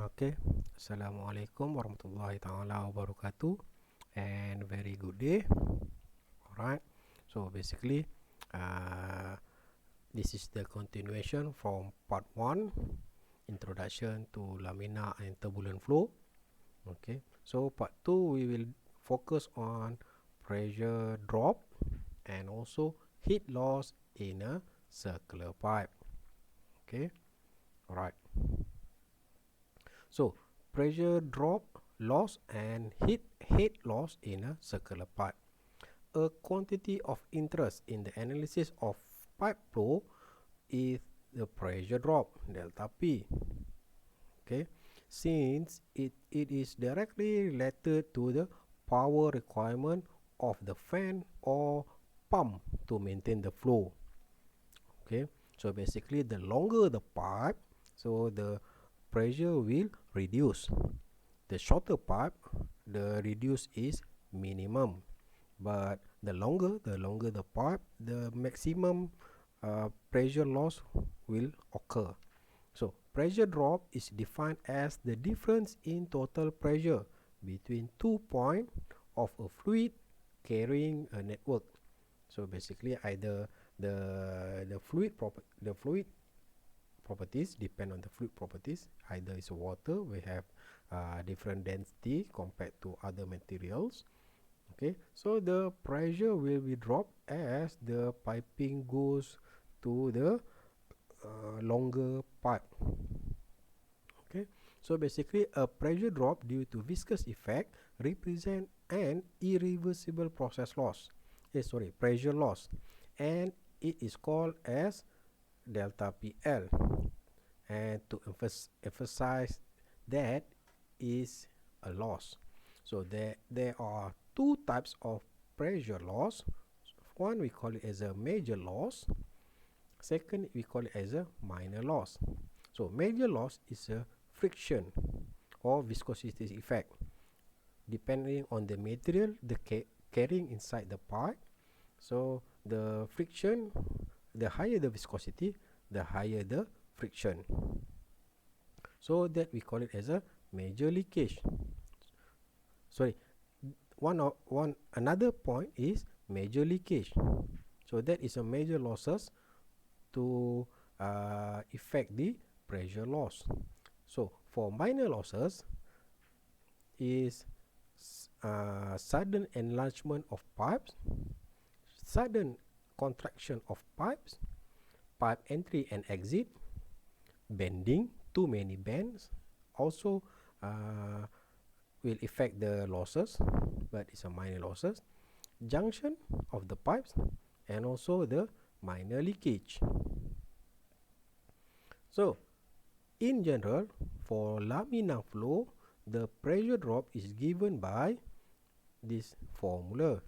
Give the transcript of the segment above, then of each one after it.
Okay, Assalamualaikum warahmatullahi taala wabarakatuh, and very good day. Alright, so basically, uh, this is the continuation from part 1, introduction to laminar and turbulent flow. Okay, so part 2 we will focus on pressure drop and also heat loss in a circular pipe. Okay, alright. So pressure drop loss and heat loss in a circular pipe. A quantity of interest in the analysis of pipe flow is the pressure drop, delta P. Okay, since it is directly related to the power requirement of the fan or pump to maintain the flow. Okay, so basically the longer the pipe, so the pressure will reduce. The shorter pipe, the reduce is minimum, but the longer the pipe, the maximum pressure loss will occur. So pressure drop is defined as the difference in total pressure between 2 points of a fluid carrying a network. So basically either the fluid properties depend on the fluid properties. Either is water, we have different density compared to other materials. Okay, so the pressure will be dropped as the piping goes to the longer pipe. Okay, so basically a pressure drop due to viscous effect represent an irreversible process loss, pressure loss, and it is called as delta PL. And to emphasize that is a loss. So there are two types of pressure loss. One we call it as a major loss. Second we call it as a minor loss. So major loss is a friction or viscosity effect depending on the material the carrying inside the pipe. So the friction, the higher the viscosity, the higher the friction. So that we call it as a major leakage. Sorry, another point is major leakage. So that is a major losses to affect the pressure loss. So for minor losses is sudden enlargement of pipes, sudden contraction of pipes, pipe entry and exit, bending, too many bends also will affect the losses, but it's a minor losses, junction of the pipes, and also the minor leakage. So in general, for laminar flow, the pressure drop is given by this formula.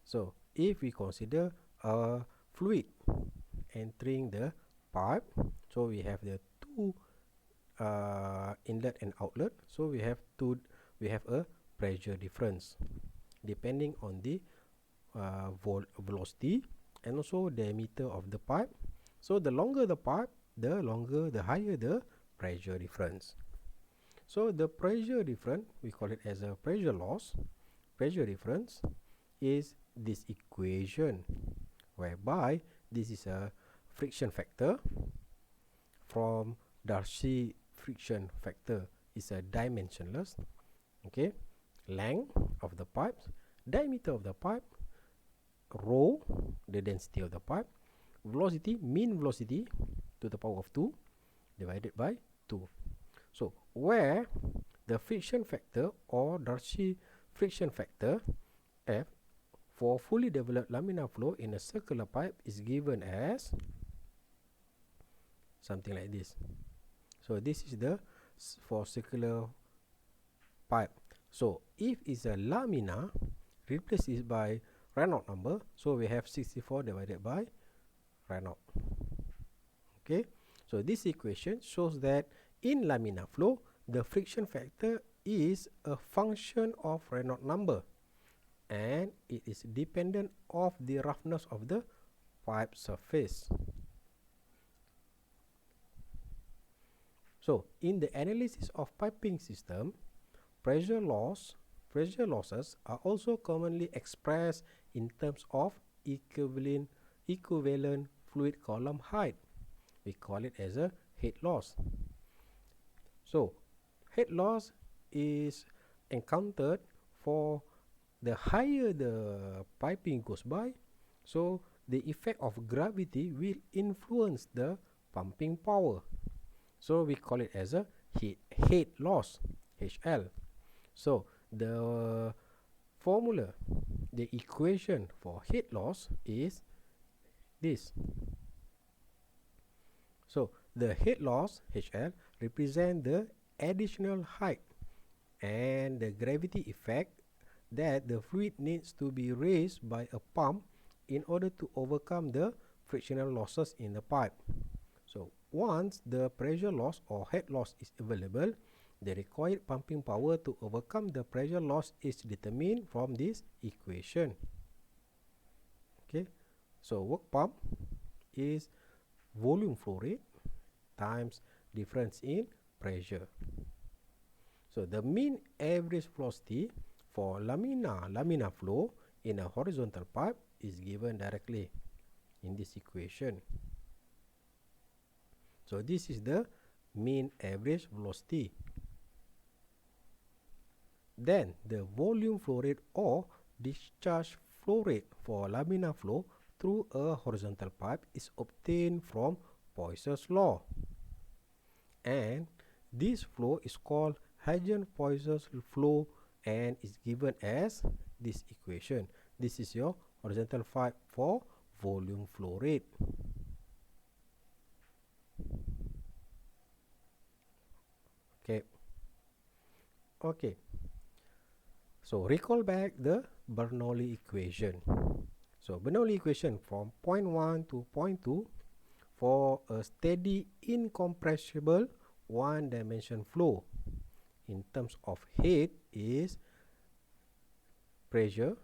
So if we consider a fluid entering the pipe, so we have the two inlet and outlet, so we have a pressure difference depending on the velocity and also diameter of the pipe. So the longer the pipe, the higher the pressure difference. So the pressure difference, we call it as a pressure loss. Pressure difference is this equation, whereby this is a friction factor. From Darcy friction factor is a dimensionless. Okay, length of the pipes, diameter of the pipe, rho, the density of the pipe, velocity, mean velocity to the power of 2 divided by 2. So where the friction factor or Darcy friction factor F for fully developed laminar flow in a circular pipe is given as something like this. So this is the for circular pipe. So if it's a laminar, replace it by Reynolds number, so we have 64 divided by Reynolds. Okay, so this equation shows that in laminar flow, the friction factor is a function of Reynolds number, and it is dependent of the roughness of the pipe surface. So in the analysis of piping system, pressure losses are also commonly expressed in terms of equivalent fluid column height. We call it as a head loss. So head loss is encountered for the higher the piping goes by, so the effect of gravity will influence the pumping power. So we call it as a head loss, HL. So the formula, the equation for head loss is this. So the head loss, HL, represent the additional height and the gravity effect that the fluid needs to be raised by a pump in order to overcome the frictional losses in the pipe. So once the pressure loss or head loss is available, the required pumping power to overcome the pressure loss is determined from this equation. Okay, so work pump is volume flow rate times difference in pressure. So the mean average velocity for laminar flow in a horizontal pipe is given directly in this equation. So this is the mean average velocity. Then the volume flow rate or discharge flow rate for laminar flow through a horizontal pipe is obtained from Poisson's law. And this flow is called Hagen-Poisson's flow and is given as this equation. This is your horizontal pipe for volume flow rate. Okay. So recall back the Bernoulli equation. So Bernoulli equation from point 1 to point 2 for a steady incompressible one-dimension flow in terms of head is pressure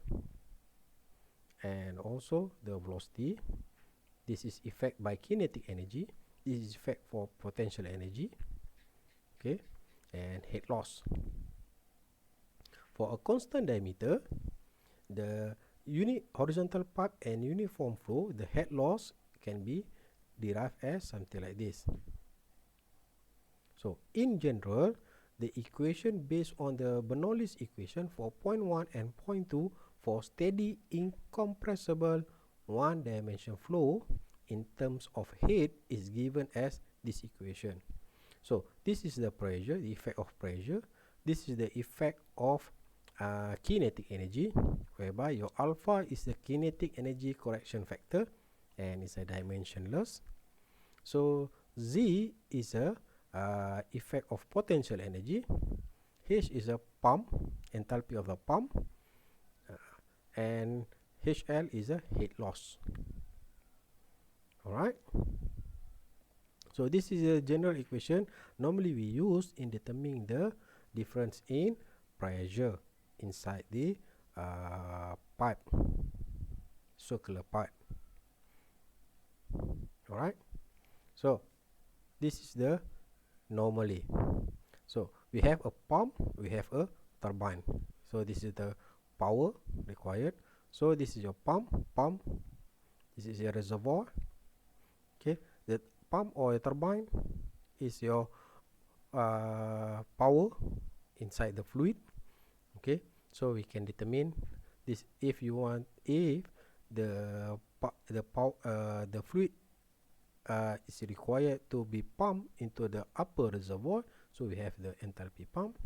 and also the velocity. This is effect by kinetic energy. This is effect for potential energy. Okay, and head loss. For a constant diameter, the horizontal pipe and uniform flow, the head loss can be derived as something like this. So in general, the equation based on the Bernoulli's equation for point 1 and point 2 for steady incompressible one-dimension flow in terms of head is given as this equation. So this is the pressure, the effect of pressure. This is the effect of kinetic energy, whereby your alpha is the kinetic energy correction factor and it's a dimensionless. So Z is a effect of potential energy. H is a pump, enthalpy of the pump, and HL is a head loss. Alright, so this is a general equation normally we use in determining the difference in pressure inside the pipe, circular pipe. Alright, so this is the normally. So we have a pump, we have a turbine. So this is the power required. So this is your pump. This is your reservoir. Okay, the pump or a turbine is your power inside the fluid. Okay, so we can determine this if you want, if the fluid is required to be pumped into the upper reservoir, so we have the enthalpy pump.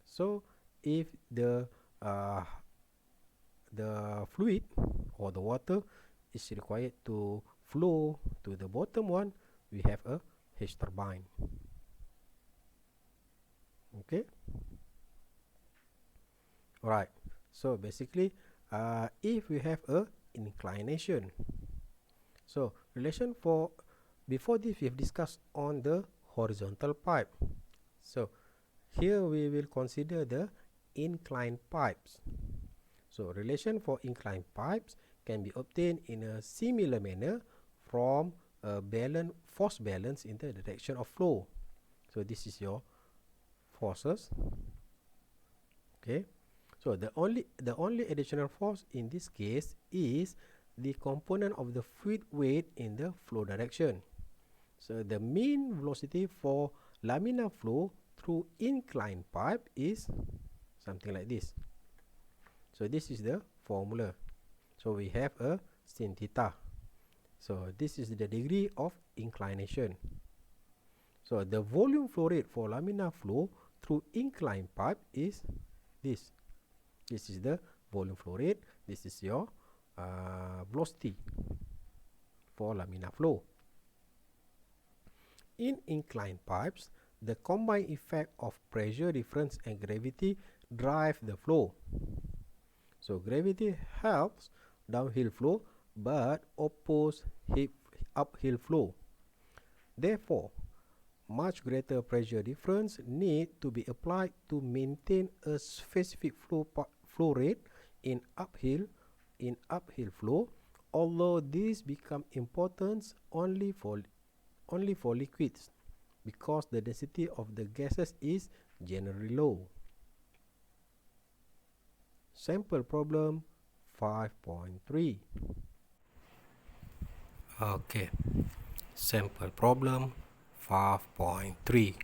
So if the fluid or the water is required to flow to the bottom one, we have a H turbine. Okay, alright, so basically if we have a inclination, so relation for before this we have discussed on the horizontal pipe. So here we will consider the inclined pipes. So relation for inclined pipes can be obtained in a similar manner from a force balance in the direction of flow. So this is your forces. Okay, so the only additional force in this case is the component of the fluid weight in the flow direction. So the mean velocity for laminar flow through inclined pipe is something like this. So this is the formula. So we have a sin theta. So this is the degree of inclination. So the volume flow rate for laminar flow through inclined pipe is this. This is the volume flow rate. This is your velocity for laminar flow. In inclined pipes, the combined effect of pressure difference and gravity drive the flow. So gravity helps downhill flow but opposes uphill flow. Therefore, much greater pressure difference need to be applied to maintain a specific flow rate in uphill flow, although this become important only for liquids because the density of the gases is generally low. Sample problem 5.3. Okay, sample problem 5.3.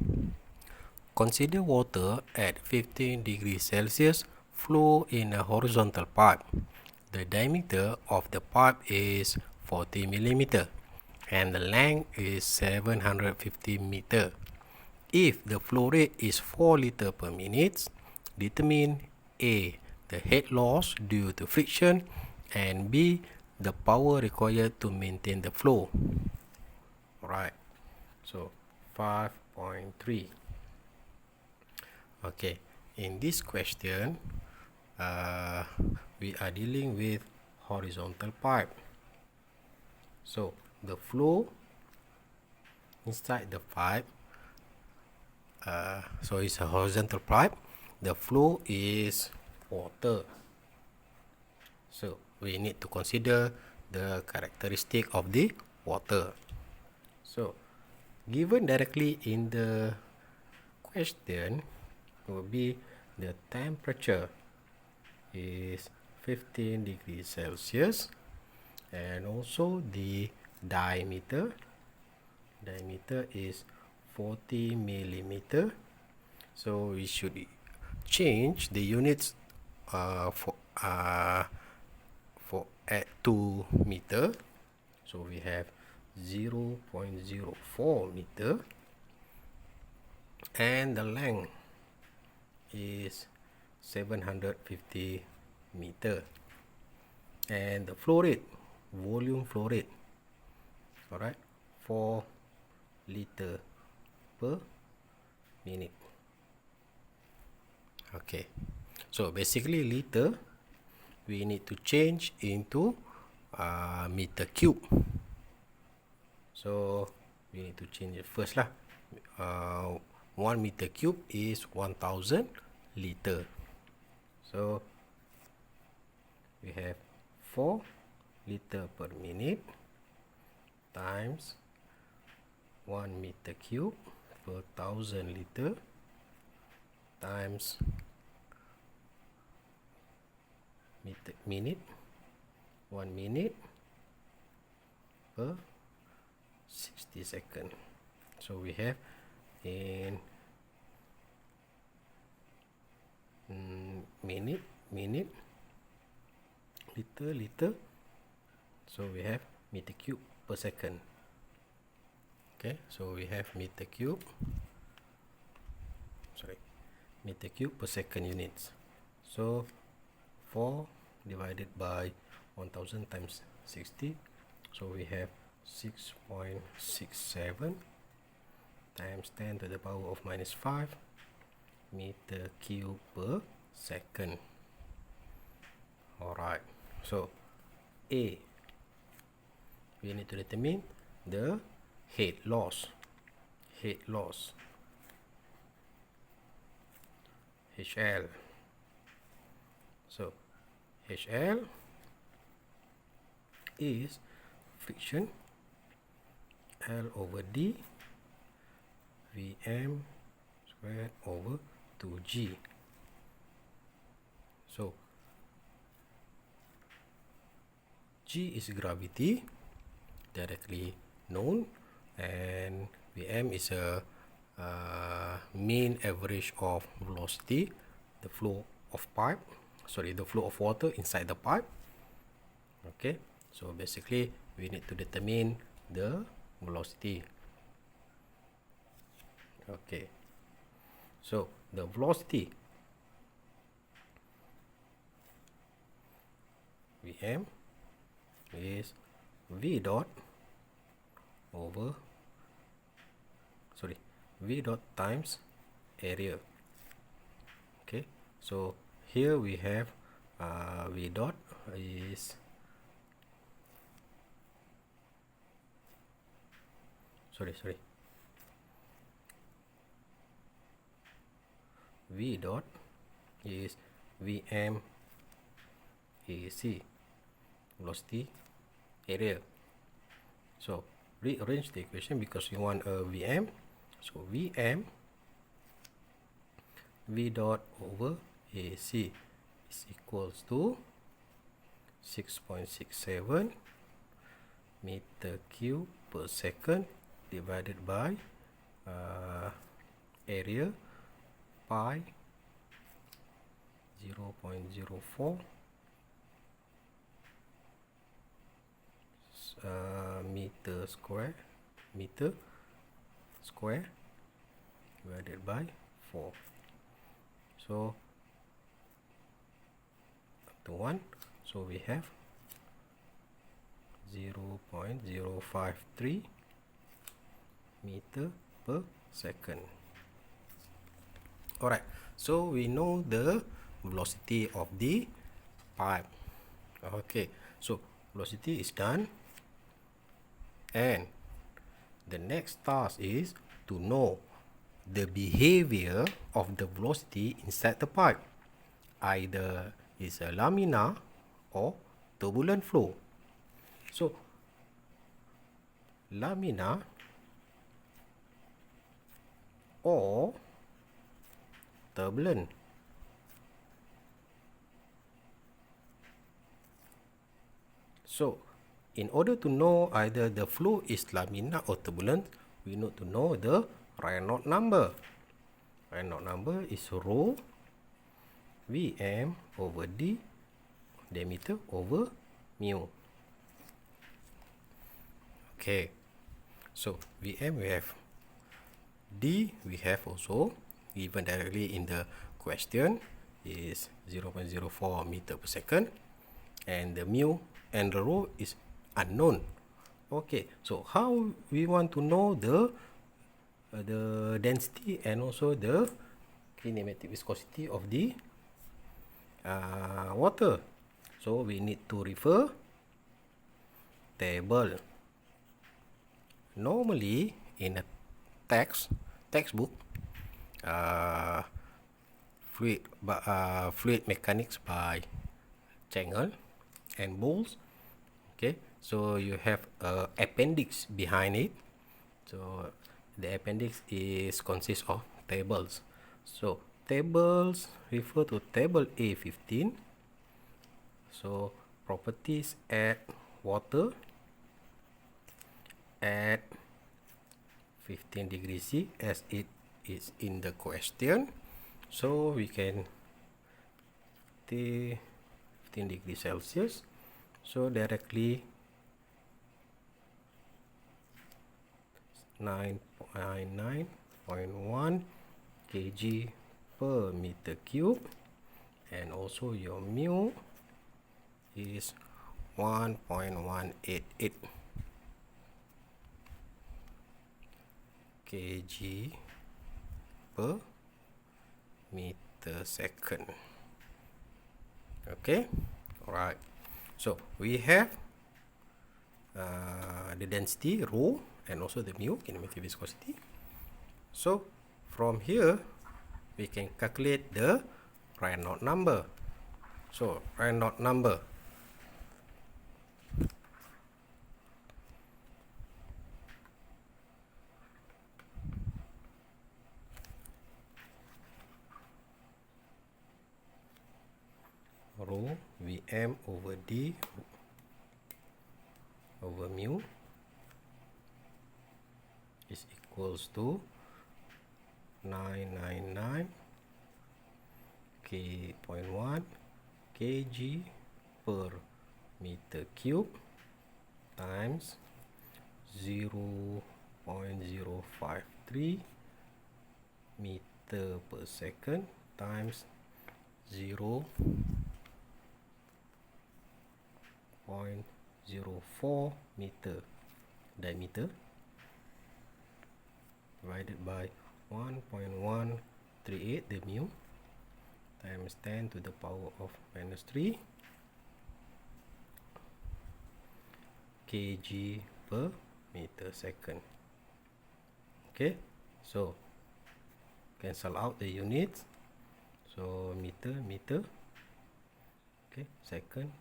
Consider water at 15 degrees Celsius flow in a horizontal pipe. The diameter of the pipe is 40 millimeter and the length is 750 meter. If the flow rate is 4 liter per minute, determine A, the head loss due to friction, and B, the power required to maintain the flow. Alright, so 5.3. Okay, in this question, we are dealing with horizontal pipe. So the flow inside the pipe, so it's a horizontal pipe. The flow is water. So we need to consider the characteristic of the water. So given directly in the question will be the temperature is 15 degrees Celsius and also the diameter is 40 millimeter. So we should change the units for at 2 meter. So we have 0.04 meter and the length is 750 meter and the flow rate, volume flow rate, alright, 4 liter per minute. Okay, so basically liter we need to change into meter cube. So we need to change it first lah. 1 meter cube is 1000 liter. So we have 4 liter per minute times 1 meter cube per 1000 liter times minute 1 minute per 60 seconds. So we have in minute, liter. So we have meter cube per second. Okay, so we have meter cube per second units. So 4 divided by 1000 times 60. So we have 6.67 times 10 to the power of minus 5 meter cube per second. Alright, so A, we need to determine the head loss. HL. So HL is friction L over D Vm squared over 2g. So g is gravity, directly known, and Vm is a mean average of velocity, the flow of water inside the pipe. Okay, so basically we need to determine the velocity. Okay, so the velocity Vm is V dot times area. Okay, so here we have V dot is V dot is Vm AC, velocity area. So rearrange the equation because we want a Vm. So Vm V dot over AC is equals to 6.67 meter cube per second divided by area pi 0.04 meter square divided by 4. So up to 1, so we have 0.053 meter per second. Alright, so we know the velocity of the pipe. Okay, so velocity is done, and the next task is to know the behavior of the velocity inside the pipe. Either is a laminar or turbulent flow. So laminar or turbulent. So in order to know either the flow is laminar or turbulent, we need to know the Reynolds number. Reynolds number is rho Vm over d diameter over mu. Okay, so Vm we have, d we have also given directly in the question is 0.04 meter per second, and the mu and the rho is unknown. Okay, so how we want to know the density and also the kinematic viscosity of the water? So we need to refer table. Normally in a textbook, fluid mechanics by Changel and Bowles. Okay, so you have a appendix behind it. So the appendix consists of tables. So tables refer to table A15. So properties at water at 15 degrees C as it is in the question. So we can take 15 degrees Celsius. So directly 9.1 kg per meter cube, and also your mu is 1.188 kg per meter second. Okay, alright, so we have the density rho and also the mu, kinematic viscosity. So from here we can calculate the Reynolds number. So Reynolds number rho Vm over d over mu is equals to 999 k.1 kg per meter cube times 0.053 meter per second times 0.04 meter diameter divided by 1.138 the mu times 10 to the power of minus 3 kg per meter second. Okay, so cancel out the units. So meter, okay, second,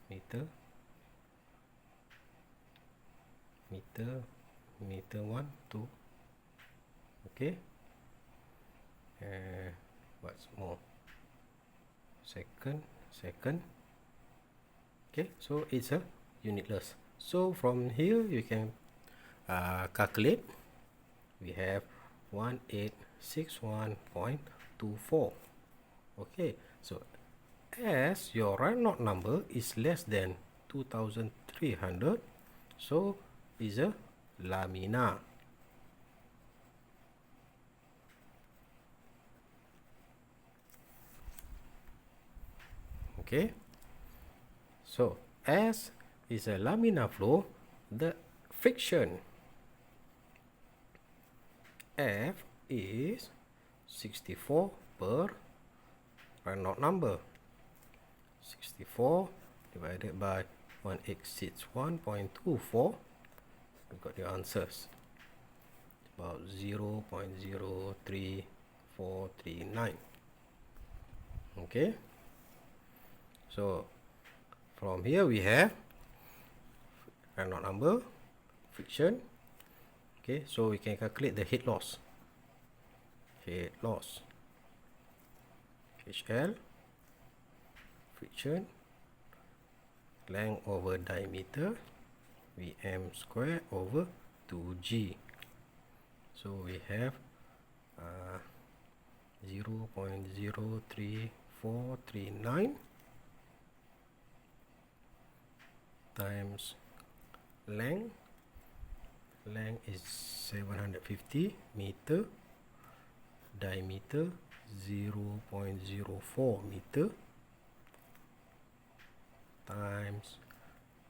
meter, 1, 2, okay, and what's more, second, okay, so it's a unitless. So from here you can calculate. We have 1861.24. Okay, so as your Reynolds number is less than 2300, so is a laminar. Okay, so as is a laminar flow, the friction F is 64 per Reynolds number. 64 divided by 1861.24. We got the answers. About 0.03439. Okay. So from here we have Reynolds number, friction. Okay, so we can calculate the head loss. HL, friction, length over diameter, Vm square over 2G. So we have 0.03439 times length is 750 meter, diameter 0.04 meter times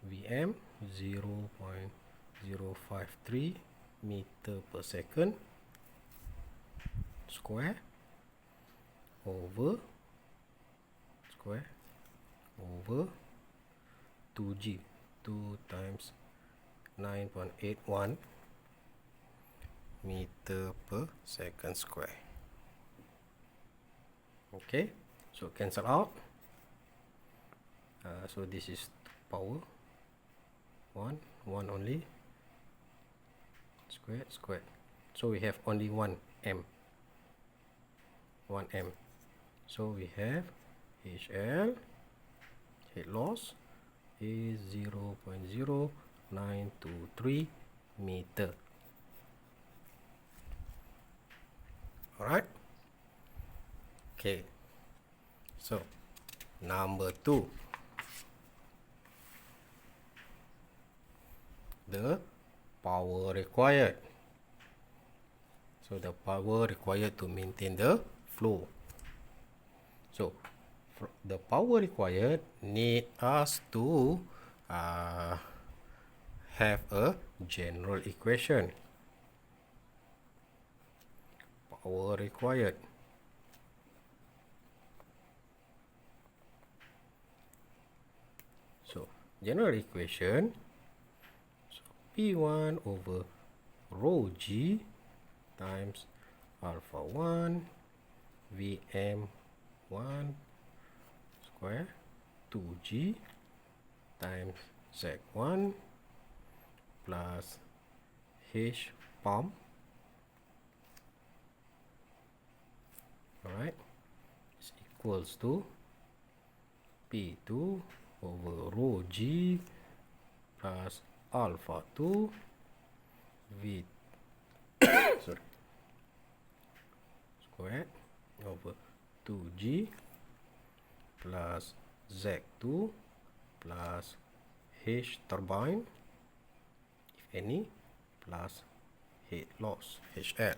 Vm 0.053 meter per second square over 2G, 2 times 9.81 meter per second square. Okay, so cancel out. So this is power 1 only, squared. So we have only 1 m. So we have HL, head loss, is 0.0923 meter. Alright. Okay. So number 2. The power required. So the power required to maintain the flow. So the power required need us to have a general equation. Power required. So general equation, so P1 over rho G times alpha 1 Vm1 square 2G times Z1 plus H pump Alright, is equals to P2 over rho G plus alpha 2 V sorry squared over 2G plus Z2 plus H turbine, if any, plus head loss, HL.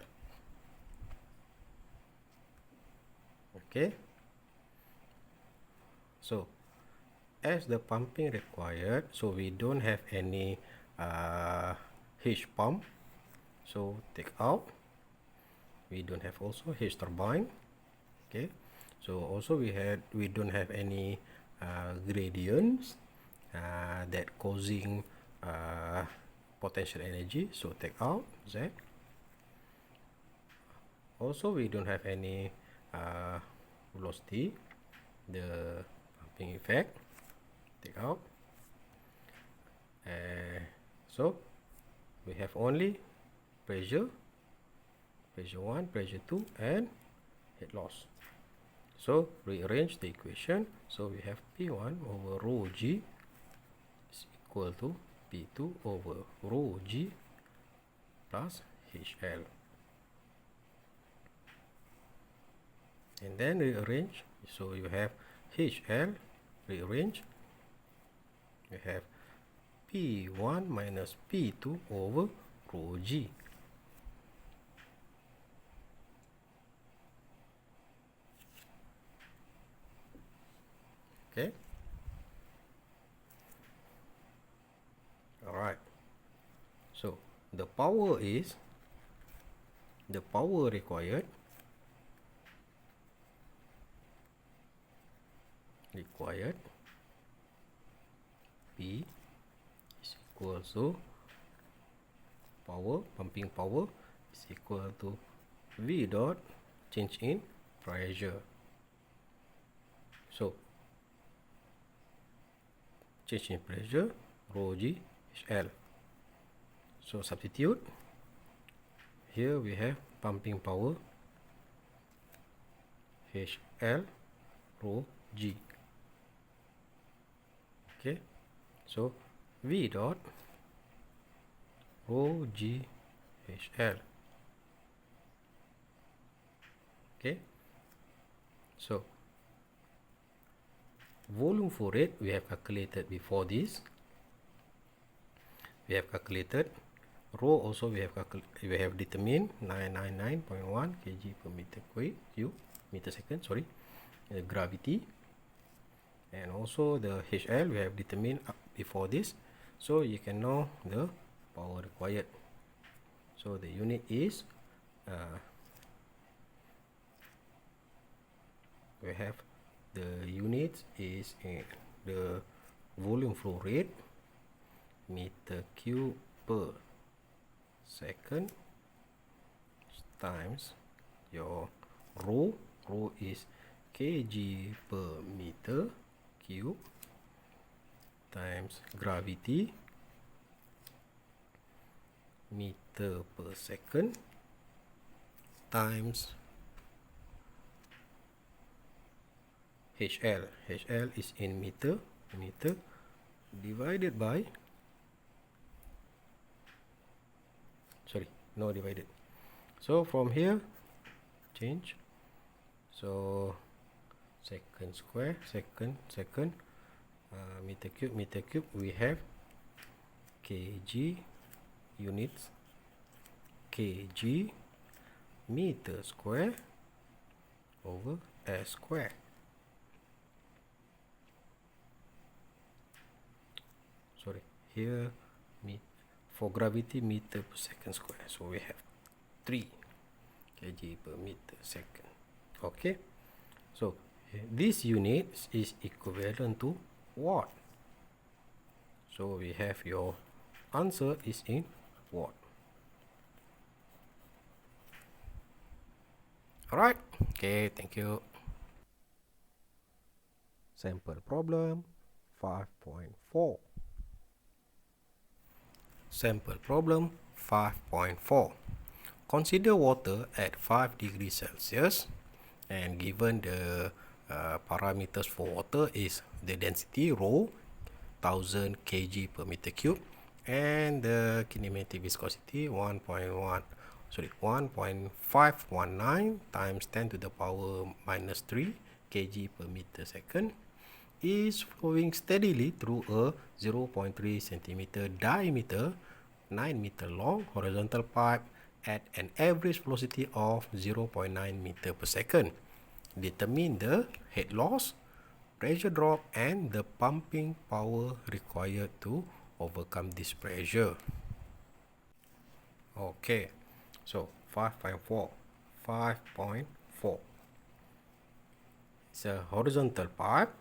Okay, so as the pumping required, so we don't have any H pump, so take out. We don't have also H turbine. Okay, so also we don't have any gradients that causing potential energy, so take out Z. Also we don't have any velocity, the pumping effect, take out. So we have only pressure 1, pressure 2, and head loss. So rearrange the equation. So we have P1 over rho G is equal to P2 over rho G plus HL. And then rearrange. So you have HL, rearrange. You have P1 minus P2 over rho G. Okay. Alright. So the power required P is equal to pumping power is equal to V dot change in pressure. So change in pressure rho G HL. So substitute. Here we have pumping power HL rho G. Okay, so V dot rho G HL. Okay, so volume flow rate we have calculated before this. We have calculated rho, also we have determined 999.1 kg per meter second, sorry, gravity, and also the HL we have determined before this, so you can know the power required. So the unit is we have the unit is the volume flow rate, meter cube per second, times your rho is kg per meter cube, times gravity, meter per second, times HL is in meter divided by, sorry, no divided. So from here change, so second square, second meter cube we have kg units, kg meter square over s square. Sorry, here for gravity meter per second square, so we have 3 kg per meter second. Okay, so this unit is equivalent to watt, so we have your answer is in watt. Alright, okay, thank you. Sample problem 5.4. Sample problem 5.4. Consider water at 5 degrees Celsius and given the parameters for water is the density rho 1000 kg per meter cube and the kinematic viscosity 1.519 times 10 to the power minus 3 kg per meter second is flowing steadily through a 0.3 centimeter diameter 9 meter long horizontal pipe at an average velocity of 0.9 meter per second. Determine the head loss, pressure drop and the pumping power required to overcome this pressure. Okay, so 5.4. It's a horizontal pipe.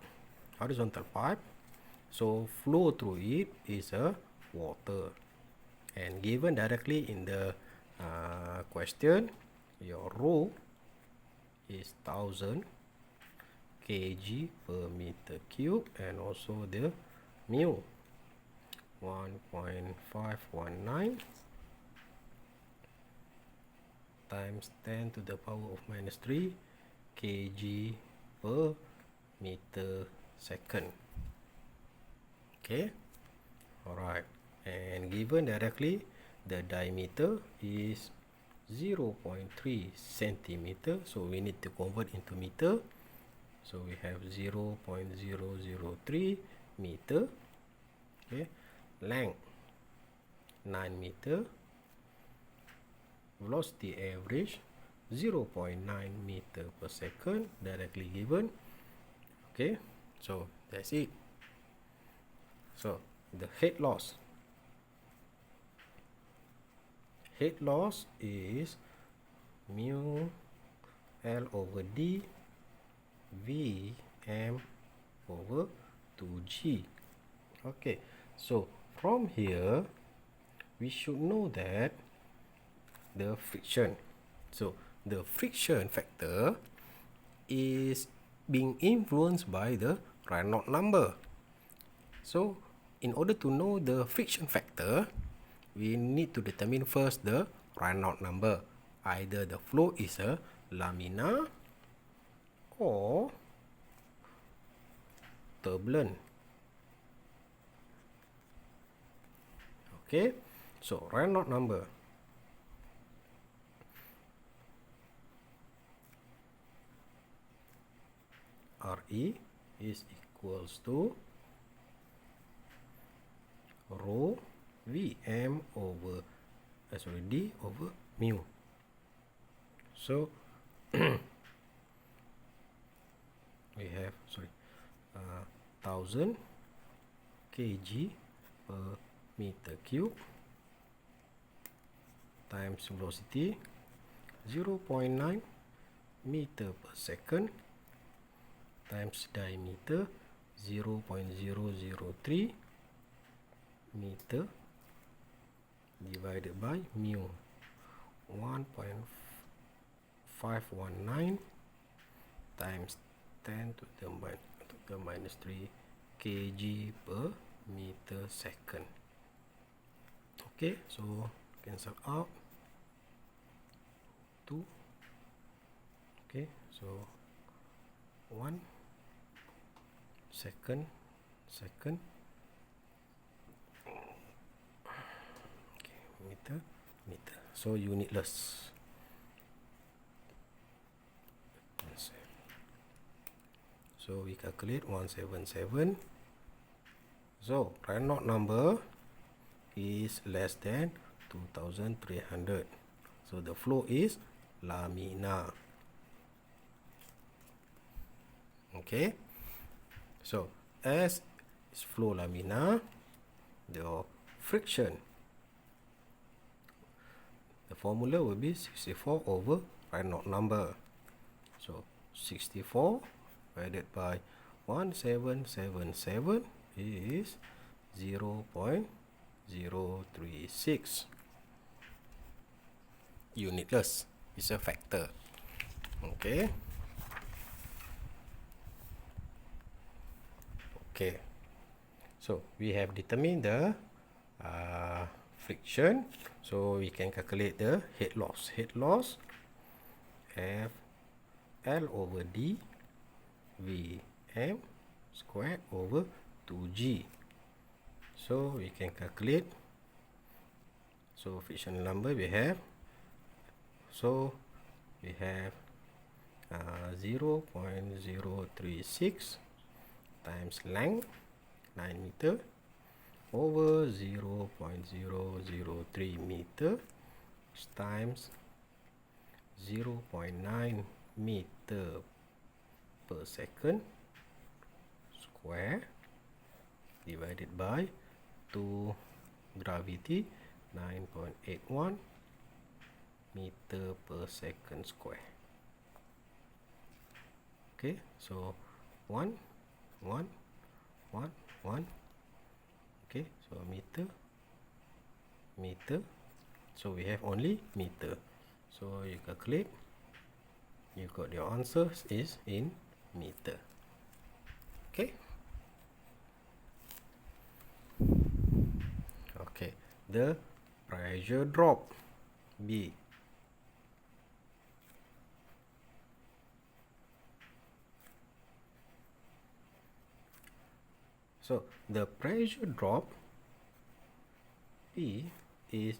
So flow through it is a water. And given directly in the question, your rho is 1000 kg per meter cube and also the mu 1.519 times 10 to the power of minus 3 kg per meter second. Okay, alright, and given directly the diameter is 0.3 centimeter, so we need to convert into meter. So we have 0.003 meter. Okay, length 9 meter, velocity average 0.9 meter per second directly given. Okay, so that's it. So the head loss is mu L over D V M over 2G. Okay, so from here we should know that the friction, so the friction factor is being influenced by the Reynolds number. So in order to know the friction factor, we need to determine first the Reynolds number. Either the flow is a laminar or turbulent. Okay, so Reynolds number RE is equals to rho Vm over D over mu. So we have 1000 kg per meter cube times velocity 0.9 meter per second times diameter 0.003 meter divided by mu 1.519 times 10 to the minus 3 kg per meter second. Okay, so cancel out 2. Okay, so 1 second. Okay, meter. So unitless. So we calculate 177. So Reynolds number is less than 2300. So the flow is laminar. Okay, so as is flow laminar, the friction, the formula will be 64 over Reynolds number. So 64 divided by 1777 is 0.036. Unitless is a factor. Okay. Okay, so we have determined the friction, so we can calculate the head loss. F L over D Vm squared over 2G. So we can calculate. So frictional number we have. So we have 0.036 times length 9 meter over 0.003 meter times 0.9 meter per second square divided by 2 gravity 9.81 meter per second square. Okay, so 1 1 1 1. Okay, so meter meter, so we have only meter, so you calculate, you got your answer is in meter. Okay, okay, the pressure drop B. So the pressure drop P is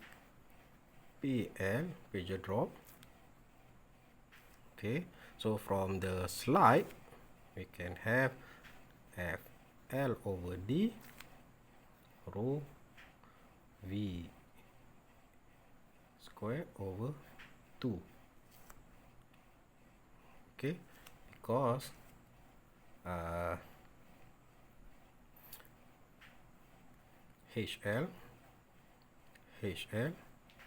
PL, pressure drop. Okay, so from the slide we can have FL over D rho V square over 2. Okay, because HL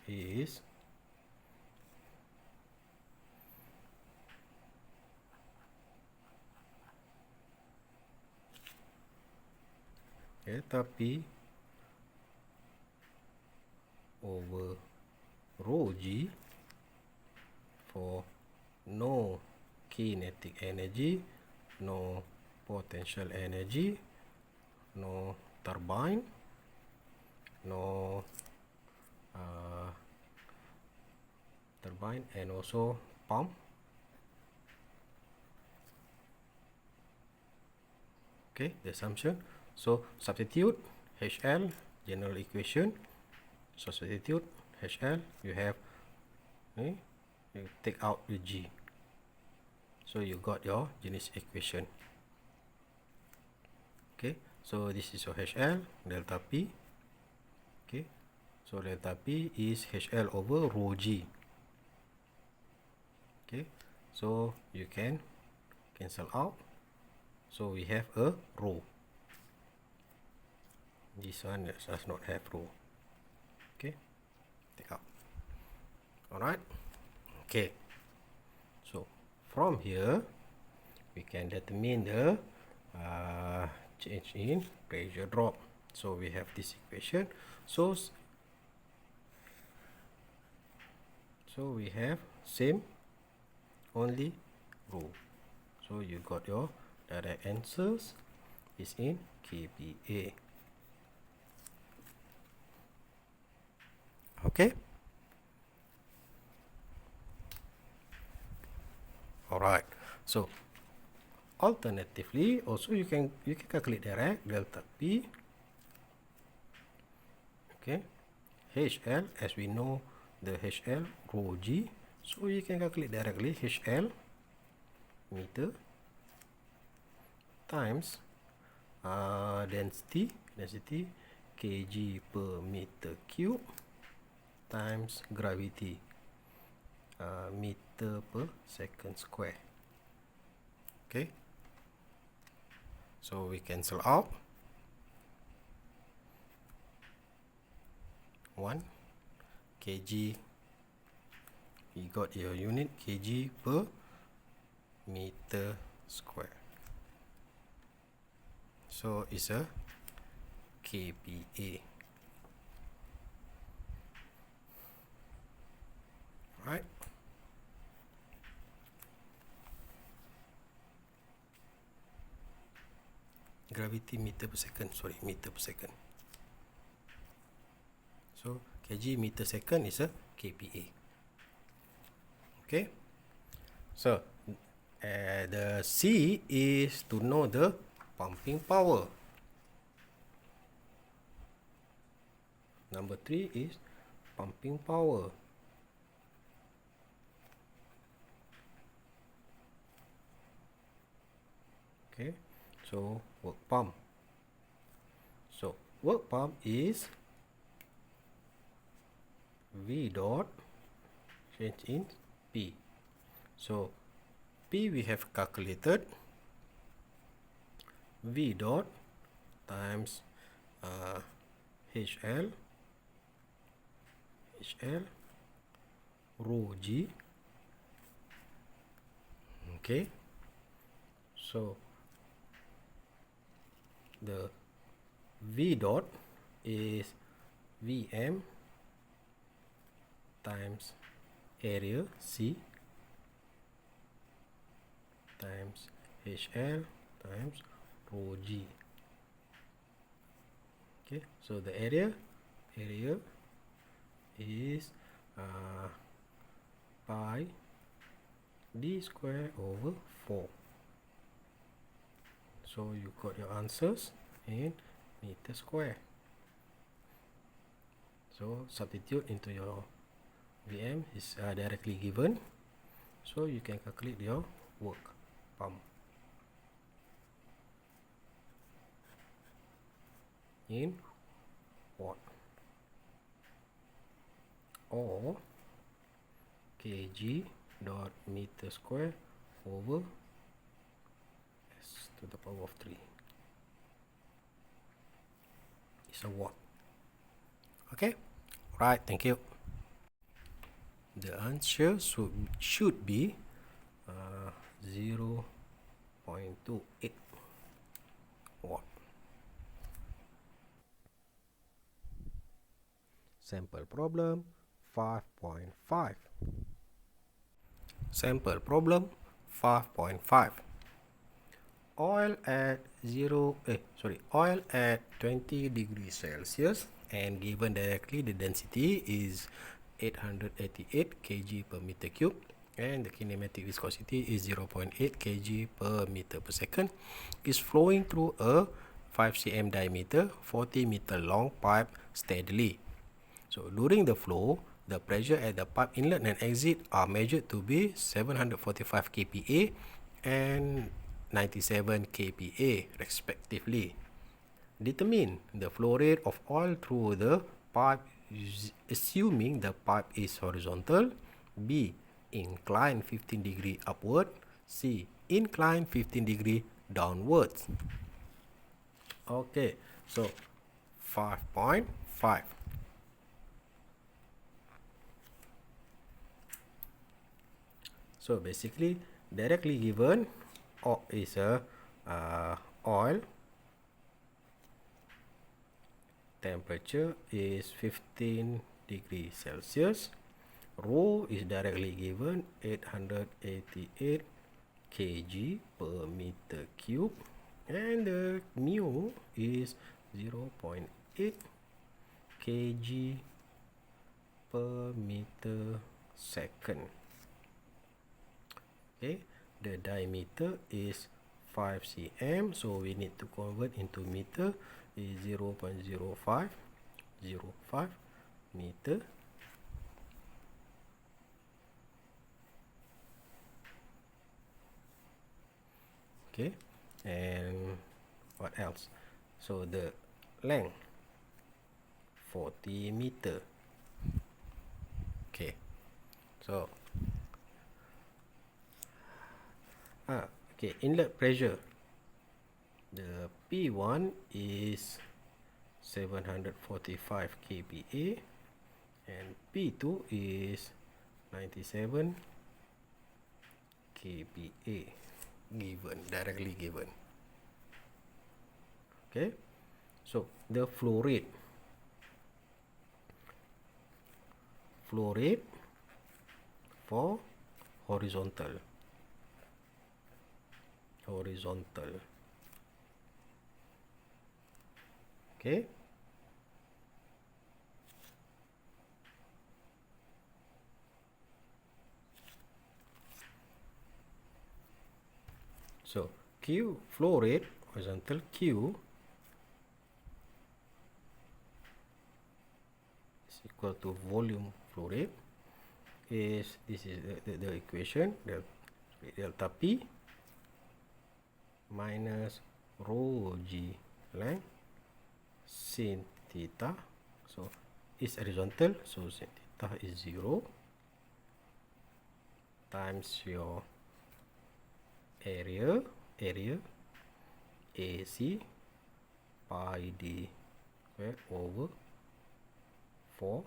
is delta P over rho G for no kinetic energy, no potential energy, no turbine, no turbine, and also pump. Okay, the assumption. So substitute HL, general equation. So substitute HL, you have, you take out the G. So you got your Gauss equation. Okay, so this is your HL, delta P. Okay, so delta P is HL over rho G. Okay, so you can cancel out. So we have a rho. This one does not have rho. Okay, take out. Alright. Okay, so from here we can determine the change in pressure drop. So we have this equation. So we have same, only rho. So you got your direct answers is in kPa. Okay. Alright. So alternatively, also you can calculate direct delta P. Okay. HL, as we know the HL rho G, so you can calculate directly HL meter times density kg per meter cube times gravity meter per second square. Okay, so we cancel out 1 kg, you got your unit kg per meter square, so it's a kPa. Right. Gravity meter per second, meter per second. So kg meter second is a kPa. Okay, so The C is to know the pumping power. Number 3 is pumping power. Okay, so work pump. So work pump is V dot change in P. So P we have calculated, V dot times HL rho G. Okay, so the V dot is Vm times area C times HL times rho G. Okay, so the area is pi d square over 4. So you got your answers in meter square. So substitute into your Vm is directly given, so you can calculate your work pump in watt or kg dot meter square over s to the power of 3 is a watt. Okay, right, thank you. The answer should be 0.28 watt. Sample problem 5.5. Sample problem 5.5. Oil at 20 degrees Celsius and given directly the density is 888 kg per meter cube and the kinematic viscosity is 0.8 kg per meter per second, is flowing through a 5 cm diameter 40 meter long pipe steadily. So during the flow, the pressure at the pipe inlet and exit are measured to be 745 kPa and 97 kPa respectively. Determine the flow rate of oil through the pipe assuming the pipe is horizontal. B. Incline 15 degree upward. C. Incline 15 degree downwards. Okay, so 5.5. So basically directly given is a oil temperature is 15 degrees Celsius. Rho is directly given 888 kg per meter cube and the mu is 0.8 kg per meter second. Okay, the diameter is 5 cm, so we need to convert into meter is 0.0505 meter. Okay, and what else? So the length 40 meter. Okay, so okay, inlet pressure, the P1 is 745 kPa and P2 is 97 kPa given, directly given. Okay, so the flow rate for horizontal. Okay, So Q flow rate, horizontal Q is equal to volume flow rate, is this is the equation, delta P minus rho G length sin theta. So it's horizontal, so sin theta is 0 times your area AC pi d square over 4.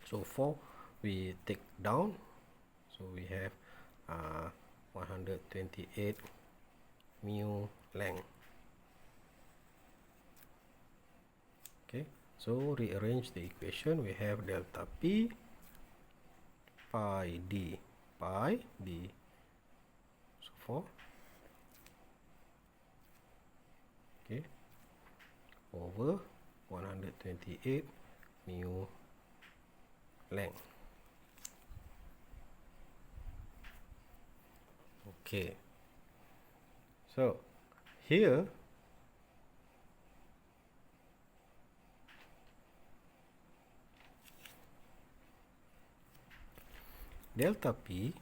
So 4 we take down, so we have 128 mu length. Okay, so rearrange the equation. We have delta P pi d so 4, okay, over 128 mu length. Okay, so here delta P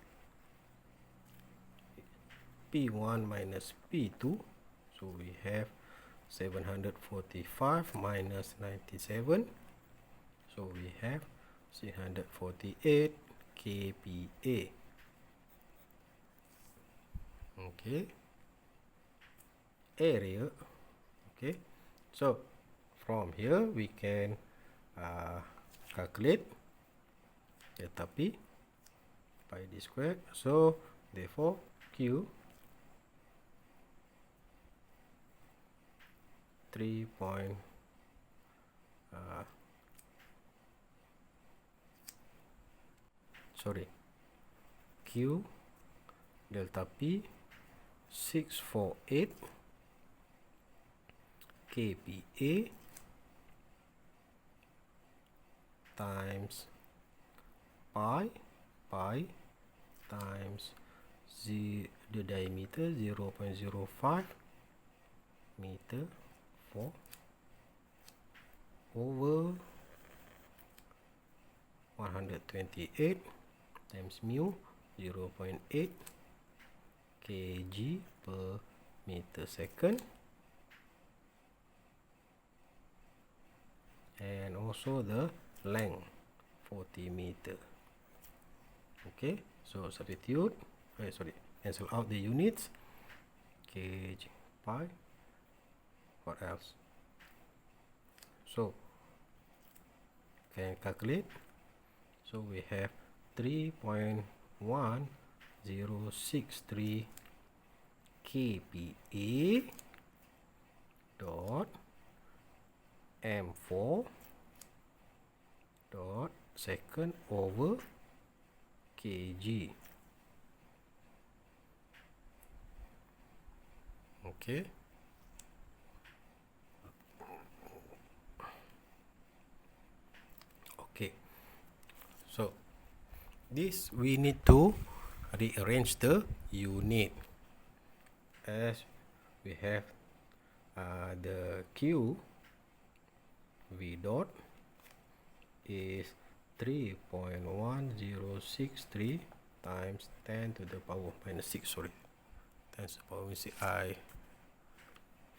P1 minus P2, so we have 745 minus 97, so we have 648 kPa. Okay, area. Okay, so from here we can calculate delta P pi d squared. So therefore Q 3 point Q delta P 648 kPa times pi times the diameter 0.05 meter 4 over 128 times mu 0.8 kg per meter second, and also the length 40 meter. Okay, so substitute, cancel out the units, kg pi, what else? So can calculate. So we have 3.1063 kPa dot m4 dot second over kg. Okay, so this we need to rearrange the unit, as we have the Q V dot is 3.1063 times 10 to the power minus 6, sorry, 10 to the power minus 6, I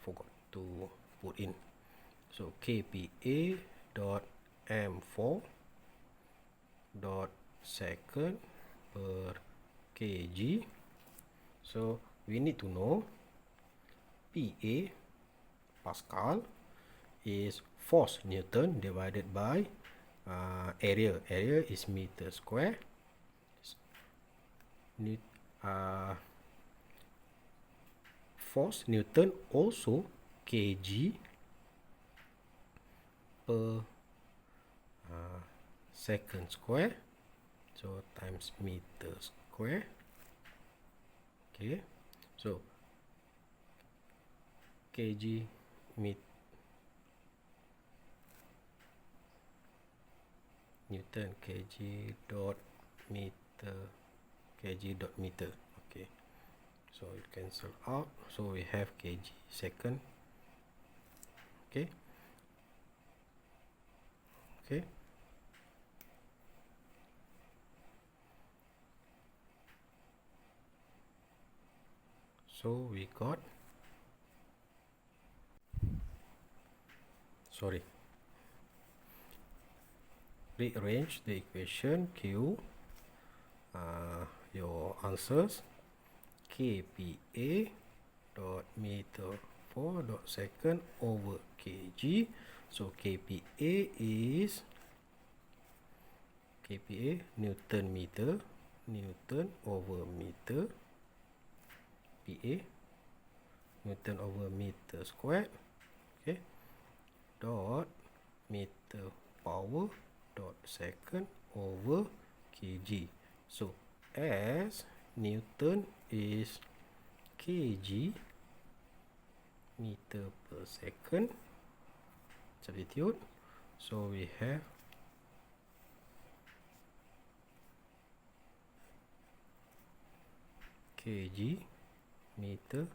forgot to put in. So kPa dot m4 dot second per kg. So we need to know Pa Pascal is force Newton divided by area. Area is meter square. Force Newton also kg per second square, so times meter square. Okay, so kg Newton kg dot meter. Okay, so it cancel out, so we have kg second. Okay, so we got, sorry, rearrange the equation. Q, your answers, kPa dot meter 4 dot second over kg. So kPa is Newton meter, Newton over meter, Pa Newton over meter squared, okay, dot meter power dot second over kg. So as Newton is kg meter per second, substitute, so we have kg meter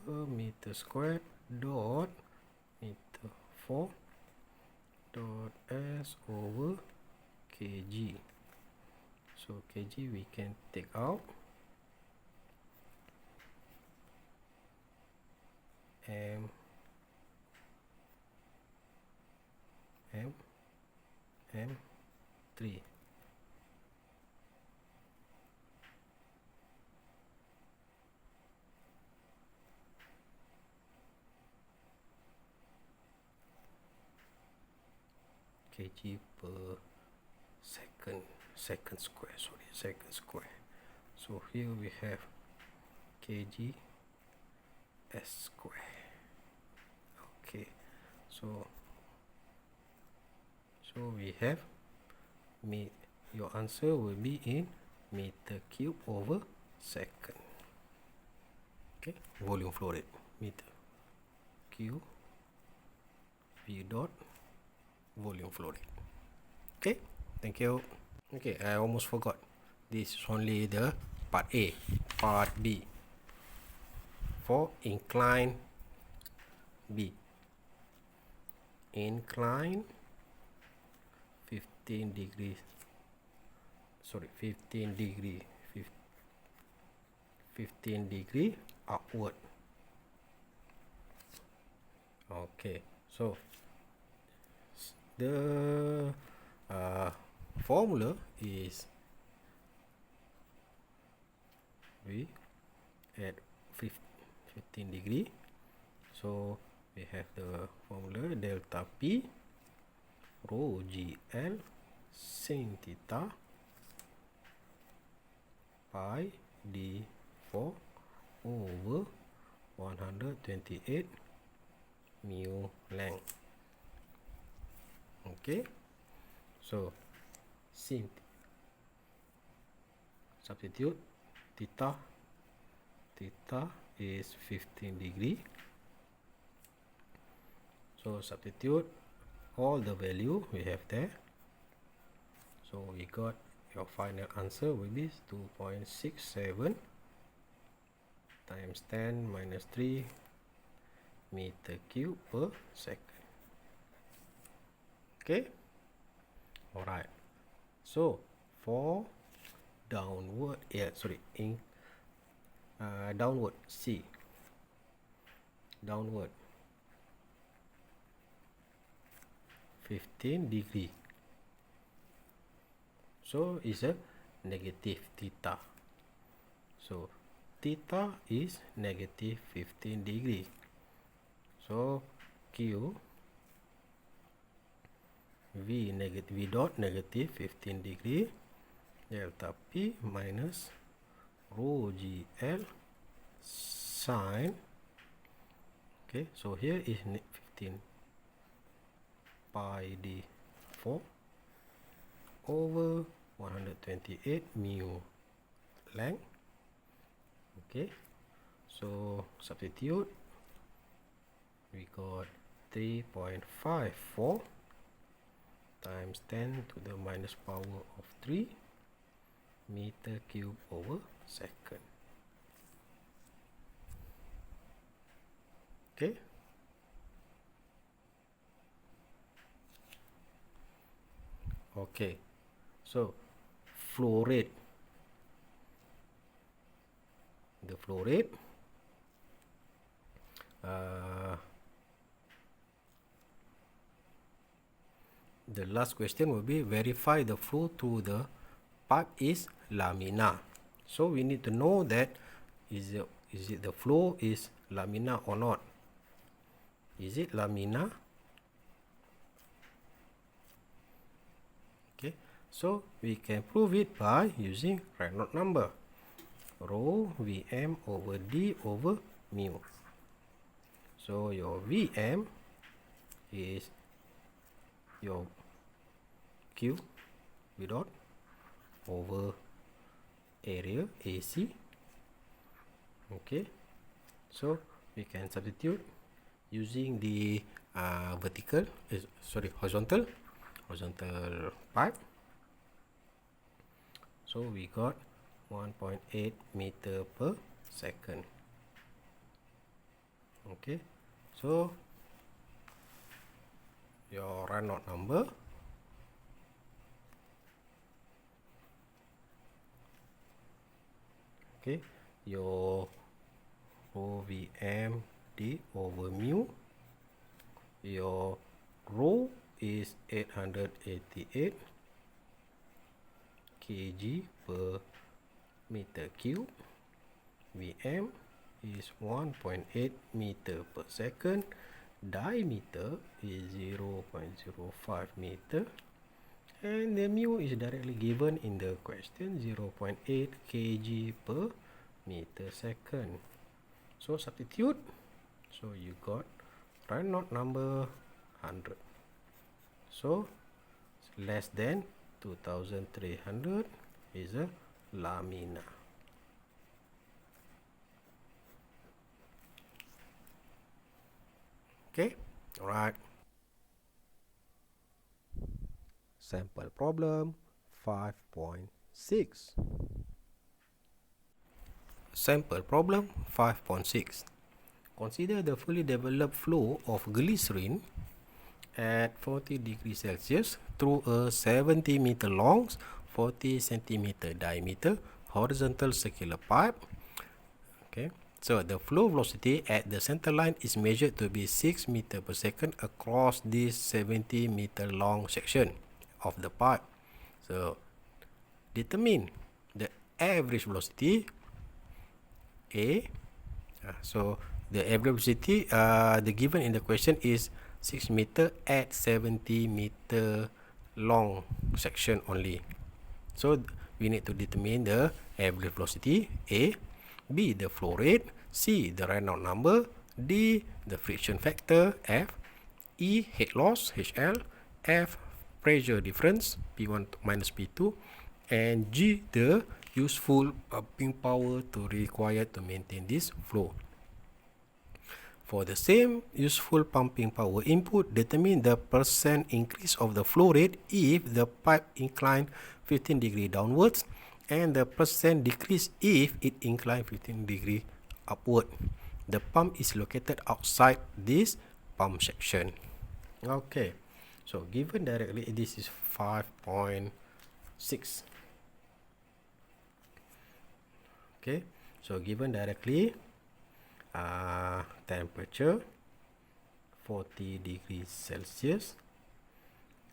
per meter squared dot meter 4 dot s over kg. So kg we can take out, m 3. kg per second square, sorry, second square. So here we have kg s square. Okay, so we have your answer will be in meter cube over second. Okay, volume flow rate, meter cube v dot volume flow rate. Okay, thank you. Okay, I almost forgot, this is only the part A. Part B, for incline B, incline 15 degree upward. Okay, so the formula is we at 15 degree, so we have the formula delta P rho GL sin theta pi d4 over 128 mu length. Okay, so sin, substitute theta is 15 degree, so substitute all the value we have there, so we got your final answer will be 2.67 times 10 minus 3 meter cube per second. Okay, all right, so for downward, downward C, downward 15 degree, so is a negative theta, so theta is negative 15 degree, so Q V dot negative 15 degree delta P minus rho GL sine, okay, so here is 15 pi d4 over 128 mu length. Okay, so substitute, we got 3.54 times 10 to the minus power of 3 meter cube over second. Okay. Okay. So flow rate. The flow rate. The last question will be verify the flow through the pipe is laminar. So we need to know that is it the flow is laminar or not. Is it laminar? Okay, so we can prove it by using Reynolds number. Rho Vm over d over mu. So your Vm is your Q V dot over area AC. Okay, so we can substitute using the horizontal pipe. So we got 1.8 meter per second. Okay, so your Reynolds number okay, your rho Vm d over mu, your rho is 888 kg per meter cube, Vm is 1.8 meter per second, diameter is 0.05 meter, and the mu is directly given in the question, 0.8 kg per meter second. So substitute, so you got Reynolds number 100. So less than 2300 is a laminar. Okay, all right. Sample problem 5.6. Sample problem 5.6. Consider the fully developed flow of glycerin at 40 degrees Celsius through a 70 meter long, 40 centimeter diameter horizontal circular pipe. Okay, so the flow velocity at the center line is measured to be 6 meter per second across this 70 meter long section of the pipe. So determine the average velocity A. So the average velocity the given in the question is 6 meter at 70 meter long section only. So we need to determine the average velocity A, B the flow rate, C the Reynolds number, D the friction factor F, E head loss HL, F pressure difference P1 minus P2, and G the useful pumping power to required to maintain this flow. For the same useful pumping power input, determine the percent increase of the flow rate if the pipe inclined 15 degree downwards and the percent decrease if it inclined 15 degree upward. The pump is located outside this pump section. Okay, so given directly, this is 5.6. Okay, so given directly, temperature 40 degrees Celsius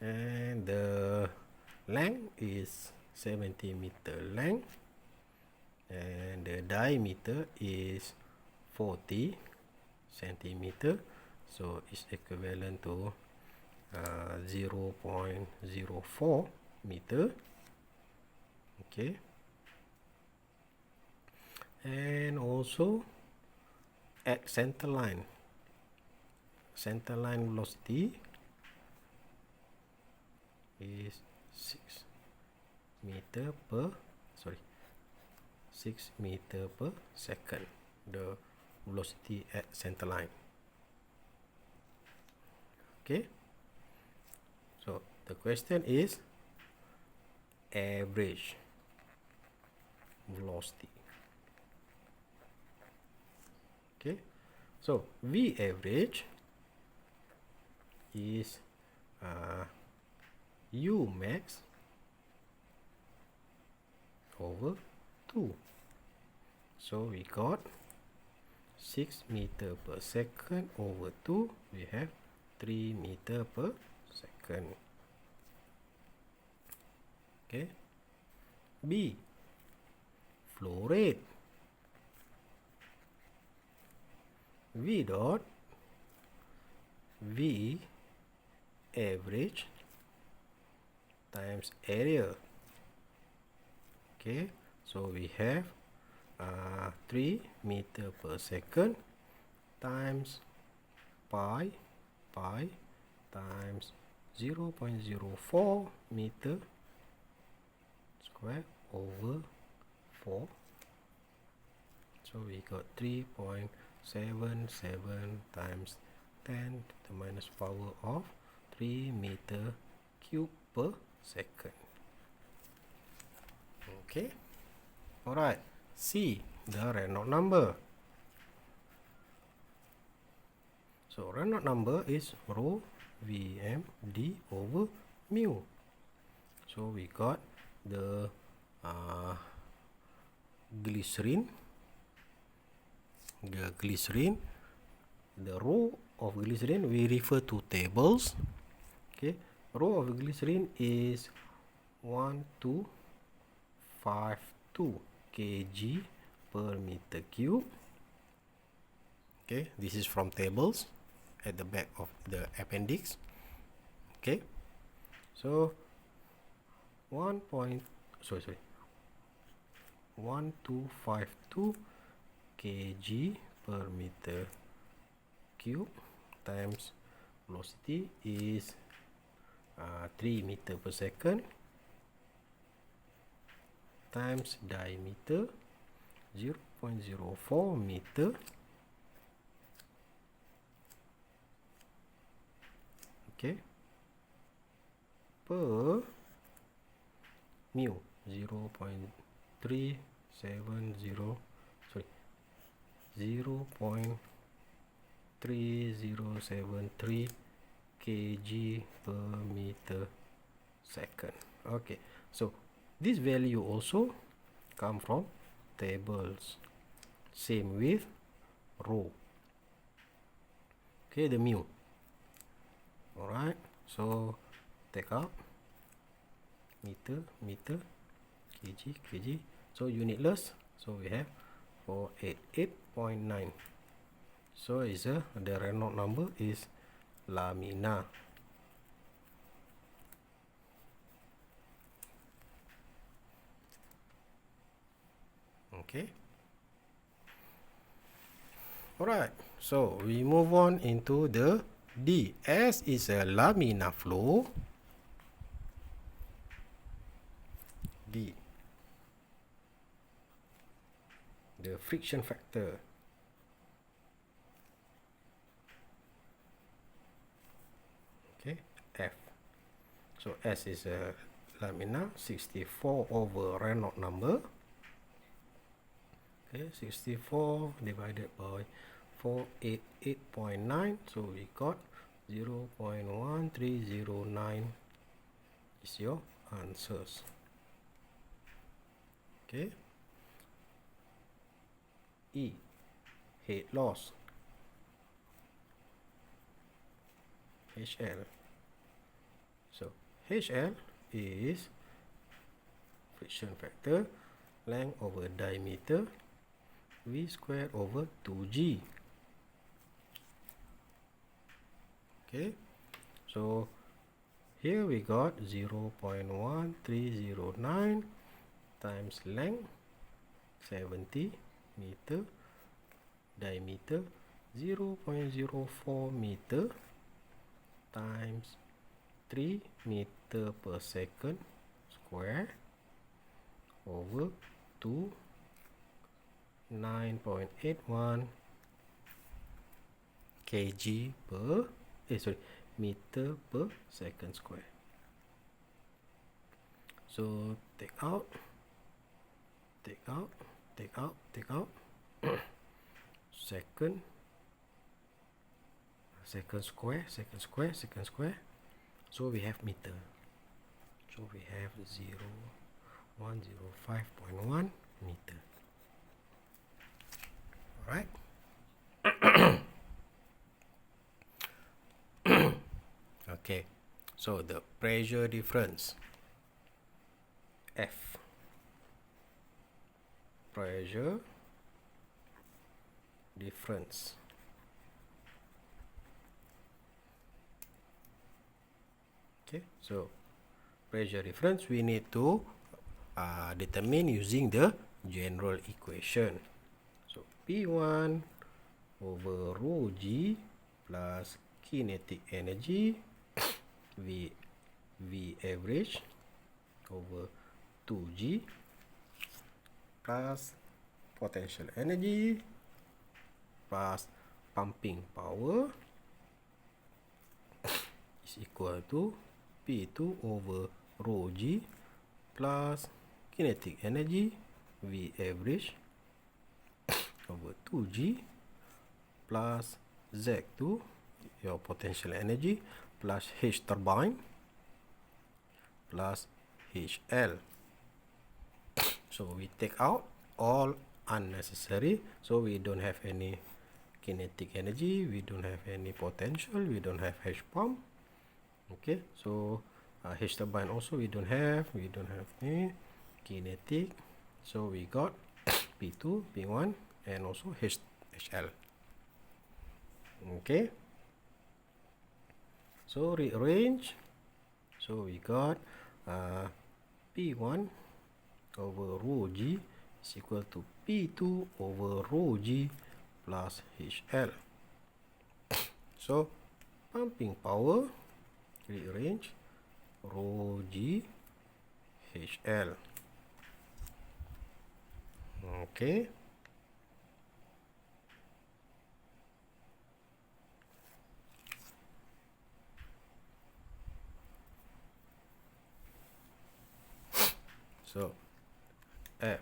and the length is 70 meter length and the diameter is 40 centimeter, so it's equivalent to 0.04 meter. Okay, and also at center line velocity is 6 meter per second, the velocity at center line. Okay, so the question is average velocity. Okay, So V average is U max over 2. So we got 6 meter per second over 2. We have 3 meter per second. Okay. B, flow rate. V dot V average times area. Okay, so we have 3 meter per second times pi times 0.04 meter square over 4. So we got 3.77 times 10 to the minus power of 3 meter cube per second. Okay. Alright. C, the Reynolds number. So Reynolds number is rho Vmd over mu. So we got the glycerin. The rho of glycerin we refer to tables. Okay, rho of glycerin is 1252 kg per meter cube. Okay, this is from tables at the back of the appendix. Okay, so 1252 kg per meter cube times velocity is 3 meter per second times diameter 0.04 meter. Okay, per mu 0.370 0.3073 kg per meter second. Okay, so this value also come from tables. Same with rho. Okay, the mu. Alright, so take out meter, kg. So unitless. So we have 488.9. So is the Reynolds number is Laminar. Okay. Alright, so we move on into the D. S is a laminar flow. D, the friction factor. Okay, F. So S is a laminar 64 over Reynolds number. Okay, 64 divided by 488.9, so we got 0.1309 is your answers. Okay. E, head loss. HL. So HL is friction factor, length over diameter, V square over 2G. Okay, so here we got 0.1309 times length 70 meter, diameter 0.04 meter times 3 meter per second square over 2 9.81 kg per meter per second square. So take out second second square, second square, second square. So we have meter. So we have 105.1 meter. Alright. Okay, so the pressure difference, F, pressure difference. Okay, so pressure difference we need to determine using the general equation. So P1 over rho G plus kinetic energy V average over 2G plus potential energy plus pumping power is equal to P2 over rho G plus kinetic energy V average over 2G plus Z2, your potential energy, plus H turbine plus HL. So we take out all unnecessary, so we don't have any kinetic energy, we don't have any potential, we don't have H pump. Okay, so H turbine also we don't have any kinetic, so we got P2, P1 and also HL. Okay, so rearrange, so we got P1 over rho G is equal to P2 over rho G plus HL. So pumping power, rearrange, rho G HL. Okay, so F,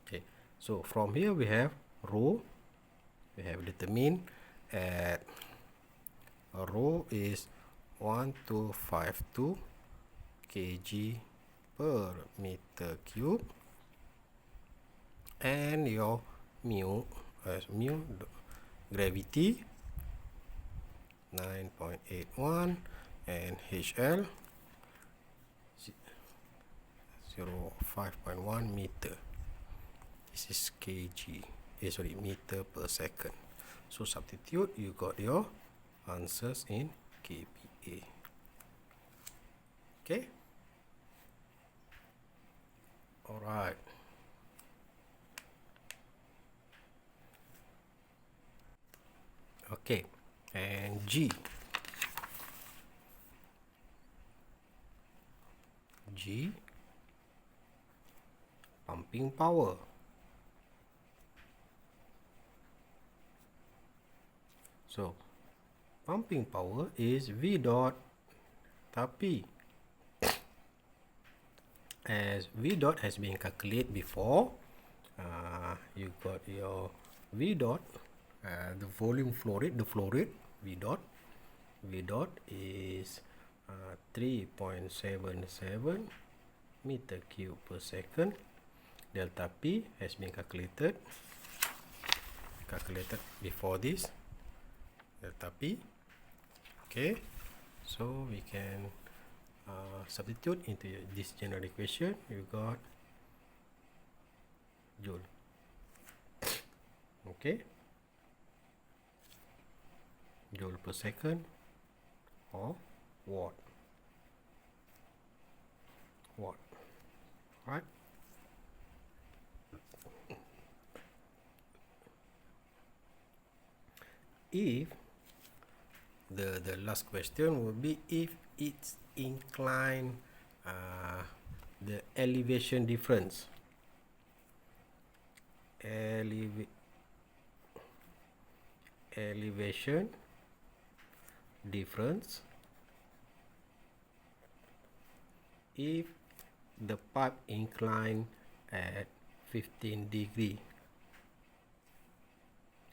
okay, so from here we have rho, we have determined at rho is 1252 kg per meter cube, and your mu as gravity 9.81 and HL 5.1 meter. This is kg, meter per second. So substitute, you got your answers in kPa. Okay, all right. Okay, and G pumping power. So pumping power is V dot tapi, as V dot has been calculated before, you got your V dot, the volume flow rate, V dot is 3.77 meter cube per second. Delta P has been calculated before this, delta P. Okay, so we can substitute into this general equation. You got joule. Okay, joule per second or watt. Right. If the last question will be if it's inclined, the elevation difference, elevation difference, if the pipe inclined at 15 degree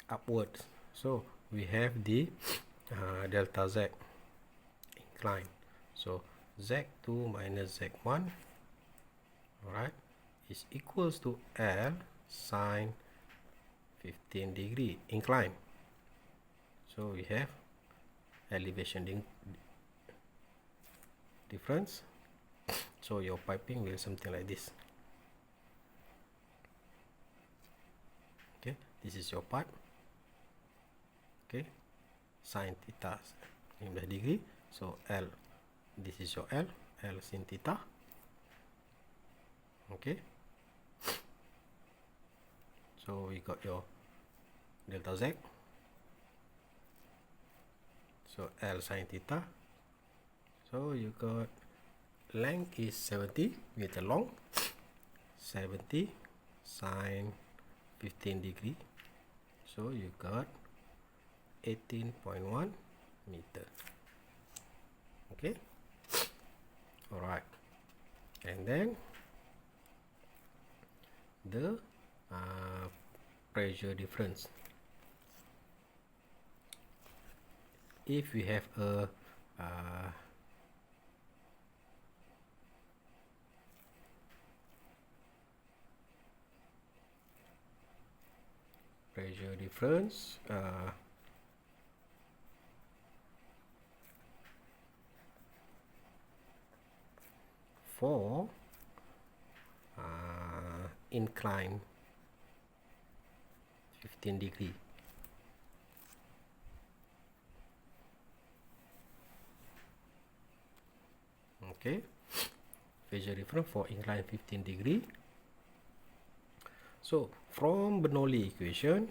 upwards. So we have the delta Z incline. So Z2 minus Z1, alright, is equals to L sine 15 degree incline. So we have elevation difference. So your piping will something like this. Okay, this is your pipe. Okay, sine theta 15 degree. So L, this is your L sin theta. Okay, so we got your delta Z. So L sin theta. So you got length is 70 meter long. 70 sine 15 degree. So you got 18.1 meter. Okay, all right, and then the pressure difference. If we have a pressure difference for incline 15 degree. Okay, pressure difference for incline 15 degree. So from Bernoulli equation,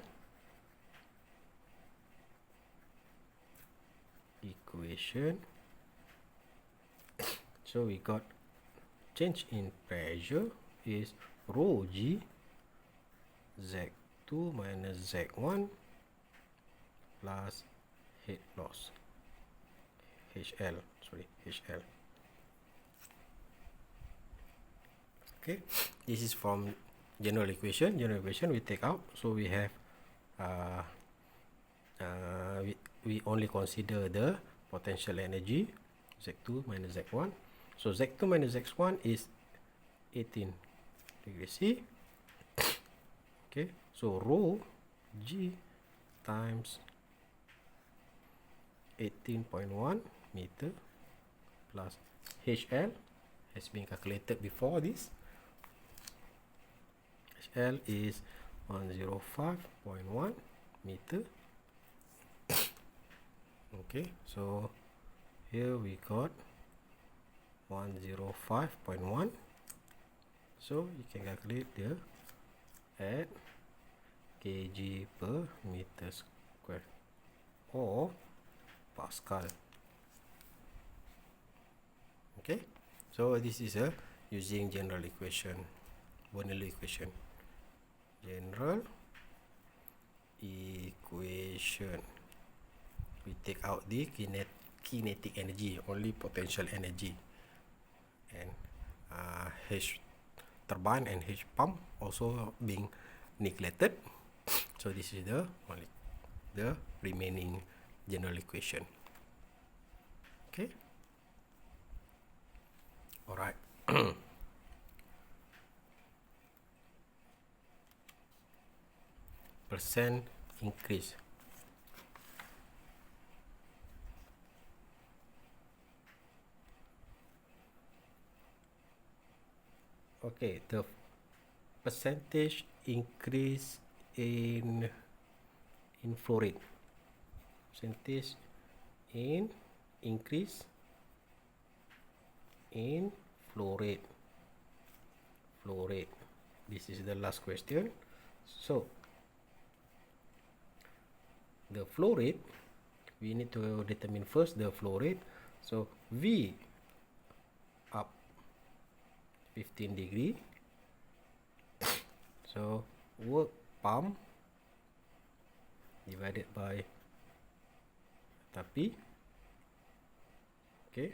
so we got change in pressure is rho G Z2 minus Z1 plus head loss HL. Okay, this is from general equation. We take out, so we have we only consider the potential energy Z2 minus Z1. So Z2 minus Z1 is 18 degrees C. Okay, so rho G times 18.1 meter plus HL has been calculated before this. HL is 105.1 meter. Okay, so here we got 105.1. So you can calculate the at kg per meter square or Pascal. Okay, so this is using general equation, Bernoulli equation. General equation. We take out the kinetic energy, only potential energy, and H turbine and H pump also being neglected. So this is the only the remaining general equation. Okay, all right. Percent increase. Okay, the percentage increase in flow rate. Percentage in increase in flow rate. This is the last question. So the flow rate, we need to determine first the flow rate. So V up 15 degree. So work pump divided by tapi. Okay,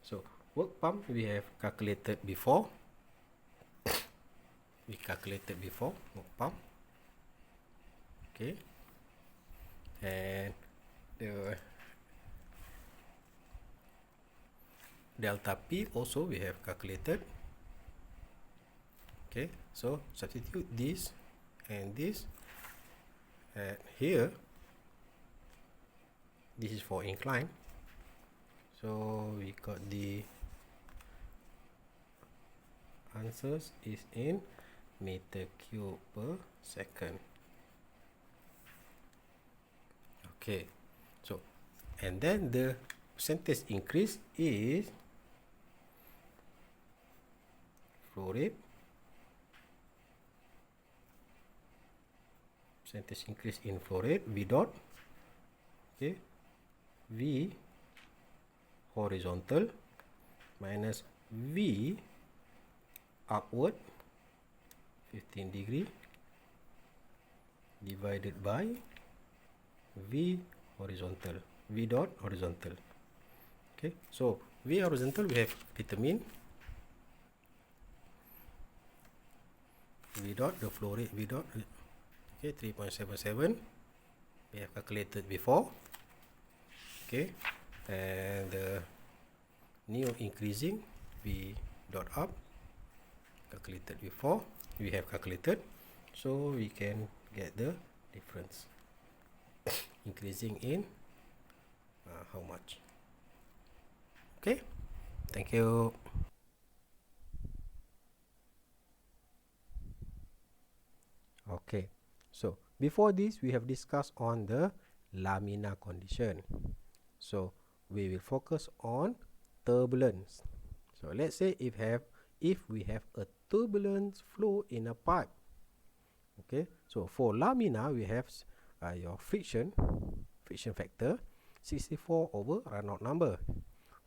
So work pump we have calculated before. We calculated before work pump. Okay, and the delta P also we have calculated. Okay, so substitute this and this, and here this is for incline, so we got the answers is in meter cube per second. Okay, so and then the percentage increase is flow rate, percentage increase in flow rate V dot. Okay, V horizontal minus V upward 15 degree divided by V horizontal, V dot horizontal. Okay, so V horizontal we have determined, V dot, the flow rate V dot, okay, 3.77 we have calculated before. Okay, and the new increasing V dot up calculated before, we have calculated, so we can get the difference increasing in how much. Okay, thank you. Okay, so before this we have discussed on the laminar condition, so we will focus on turbulence. So let's say if we have a turbulence flow in a pipe. Okay, so for laminar we have your friction factor 64 over Reynolds number.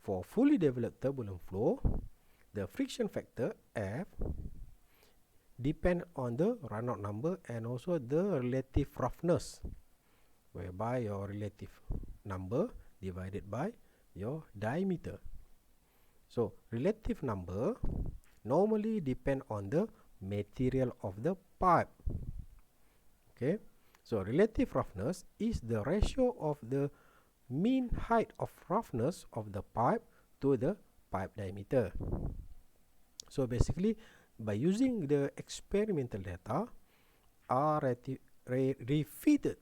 For fully developed turbulent flow, the friction factor F depend on the Reynolds number and also the relative roughness, whereby your relative number divided by your diameter. So relative number normally depend on the material of the pipe. Okay, so relative roughness is the ratio of the mean height of roughness of the pipe to the pipe diameter. So basically, by using the experimental data are refitted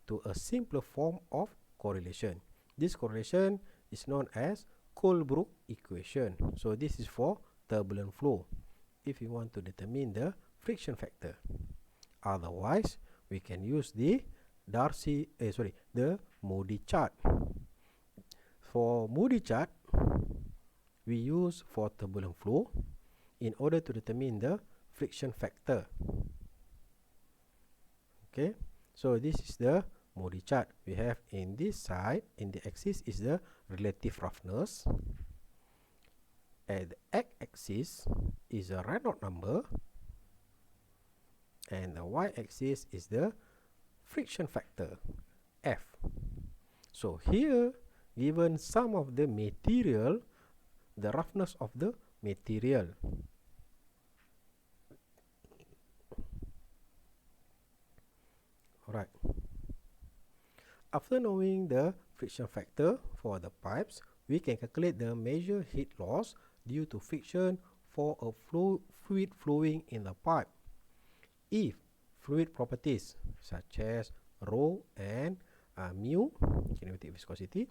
to a simpler form of correlation. This correlation is known as Colebrook equation. So this is for turbulent flow if you want to determine the friction factor. Otherwise, we can use the the Moody chart. For Moody chart, we use for turbulent flow in order to determine the friction factor. Okay, so this is the Moody chart. We have in this side, in the axis is the relative roughness. At the x-axis is the Reynolds number, and the y-axis is the friction factor F. So here, given some of the material, the roughness of the material. Alright. After knowing the friction factor for the pipes, we can calculate the measured heat loss due to friction for a fluid flowing in the pipe. If fluid properties such as rho and mu, kinematic viscosity,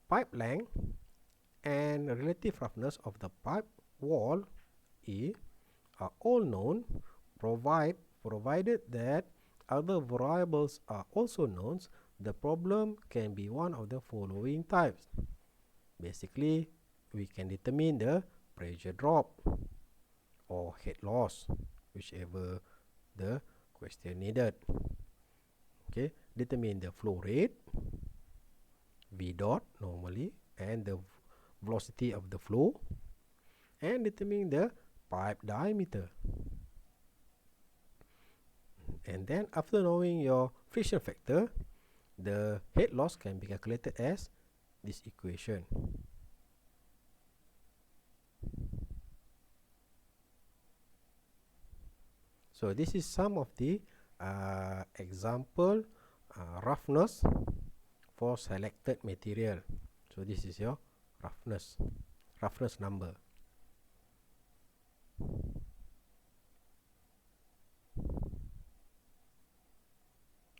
pipe length, and relative roughness of the pipe wall E are all known, provided that other variables are also known, the problem can be one of the following types. Basically, we can determine the pressure drop or head loss, whichever the question needed. Okay, determine the flow rate, V dot normally, and the velocity of the flow, and determine the pipe diameter. And then after knowing your friction factor, the head loss can be calculated as this equation. So this is some of the example roughness for selected material. So this is your roughness number.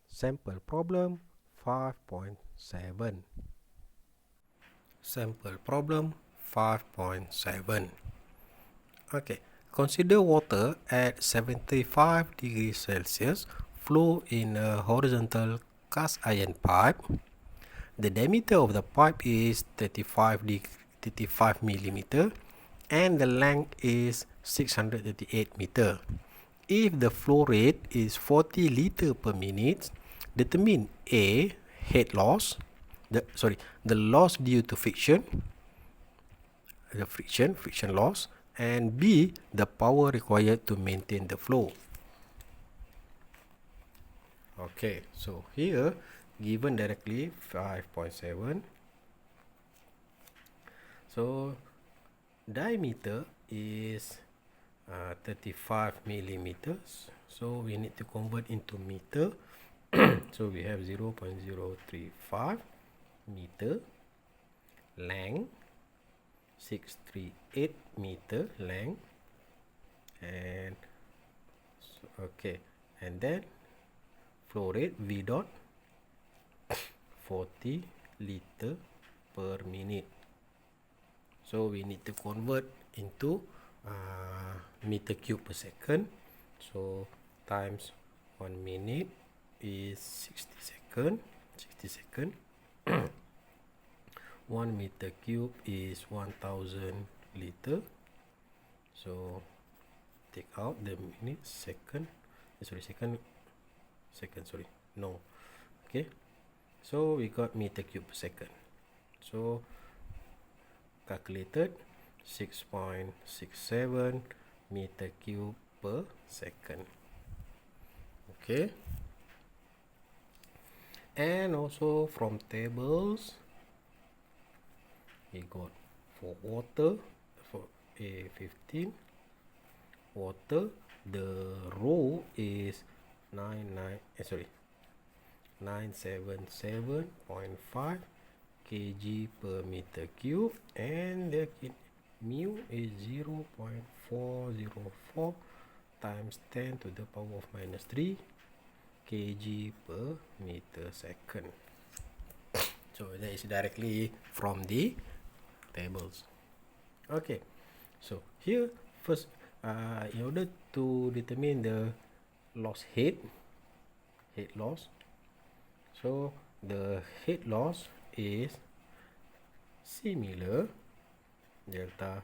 Sample problem 5.7. Sample problem 5.7. Okay, consider water at 75 degrees Celsius flow in a horizontal cast iron pipe. The diameter of the pipe is 35 millimeter and the length is 638 meter. If the flow rate is 40 liter per minute, determine A, head loss, the loss due to friction, the friction loss, and B, the power required to maintain the flow. Okay, so here given directly 5.7. So diameter is 35 millimeters, so we need to convert into meter. So we have 0.035 meter, length 638 meter length, and okay, and then flow rate V dot 40 liter per minute. So we need to convert into meter cube per second. So times 1 minute is 60 second. 1 meter cube is 1000 liter. So take out the minute, second. Okay, so we got meter cube per second. So calculated 6.67 meter cube per second. Okay, and also from tables we got for water, for A15 water, the rho is 977.5 kg per meter cube, and the mu is 0.404 times 10 to the power of minus 3 kg per meter second. So that is directly from the tables. Okay, so here first, in order to determine the head loss, so the head loss is similar delta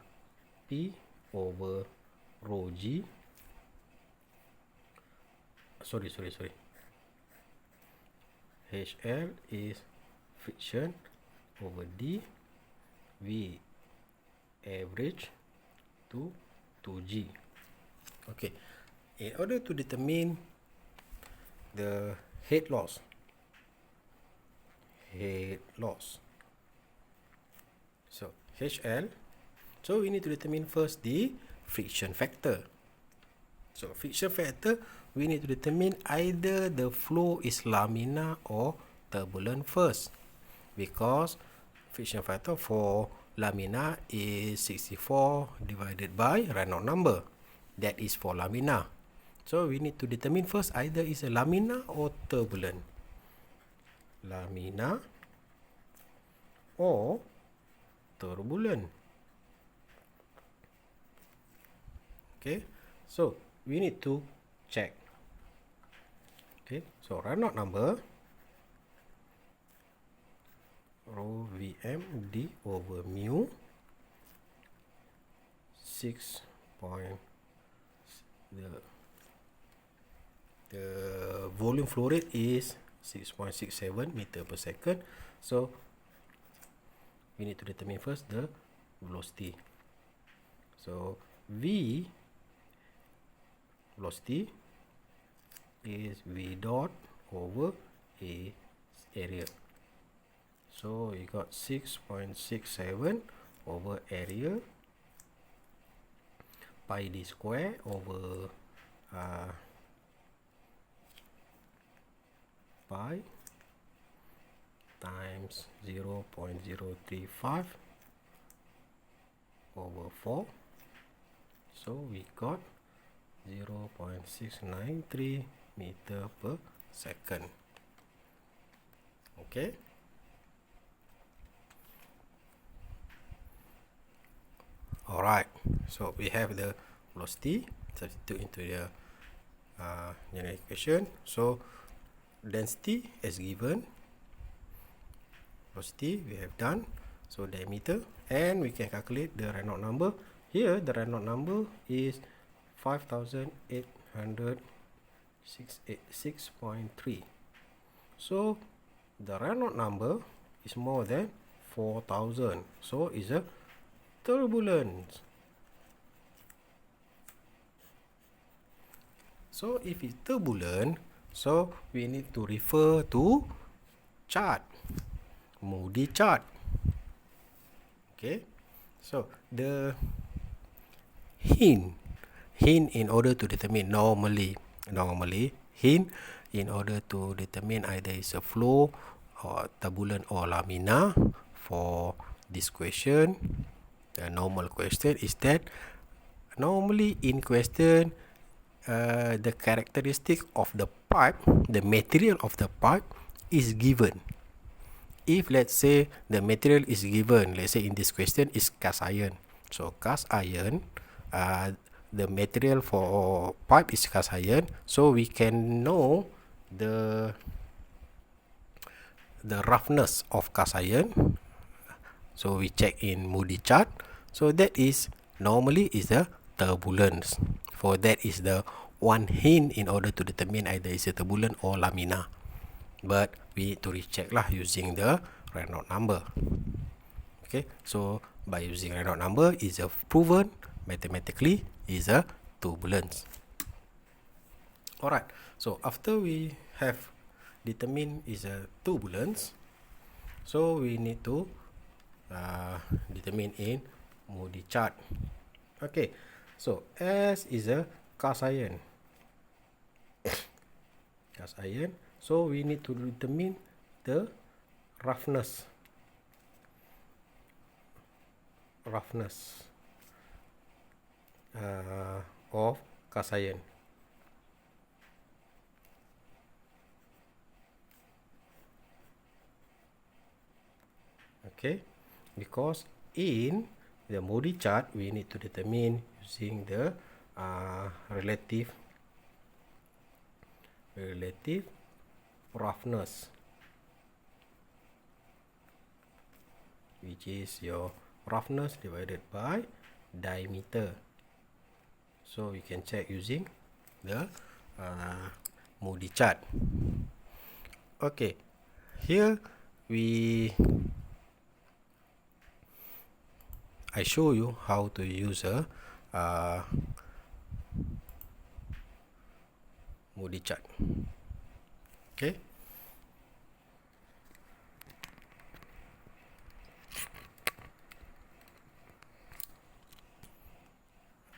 P over rho G. HL is friction over D, V average to 2G. Okay, in order to determine the head loss, so HL, so we need to determine first the friction factor. So friction factor, we need to determine either the flow is laminar or turbulent first, because friction factor for laminar is 64 divided by Reynolds number. That is for laminar. So we need to determine first either is a laminar or turbulent. Laminar or turbulent. Okay, so we need to check. Okay, so Reynolds number rho Vm d over mu 6. The volume flow rate is 6.67 meter per second. So we need to determine first the velocity. So V velocity is V dot over A area. So you got 6.67 over area pi d square over pi times 0.035 over 4. So we got 0.693 meter per second. Okay. Alright, so we have the velocity substitute into the general equation. So density as given, velocity we have done, so diameter, and we can calculate the Reynolds number. Here the Reynolds number is 5886.3. So the Reynolds number is more than 4000, so is a turbulence. So if it's turbulent, so we need to refer to chart, Moody chart. Okay, so the hint in order to determine normally hint in order to determine either is a flow or turbulent or laminar for this question. The normal question is that normally in question the characteristic of the pipe, the material of the pipe is given. If let's say the material is given, let's say in this question is cast iron. So cast iron, the material for pipe is cast iron. So we can know the roughness of cast iron. So we check in Moody chart. So that is normally is the turbulence. For that is the one hint in order to determine either is a turbulent or laminar. But we need to recheck lah using the Reynolds number. Okay, so by using Reynolds number is a proven mathematically is a turbulence. Alright, so after we have determined is a turbulence, so we need to determine in Moody chart. Okay, so S is a cast iron. Cast iron. So we need to determine the roughness of cast iron. Okay, because in the Moody chart we need to determine using the relative roughness, which is your roughness divided by diameter. So you can check using the Moody chart. Okay, here I show you how to use a Moody chart. Okay.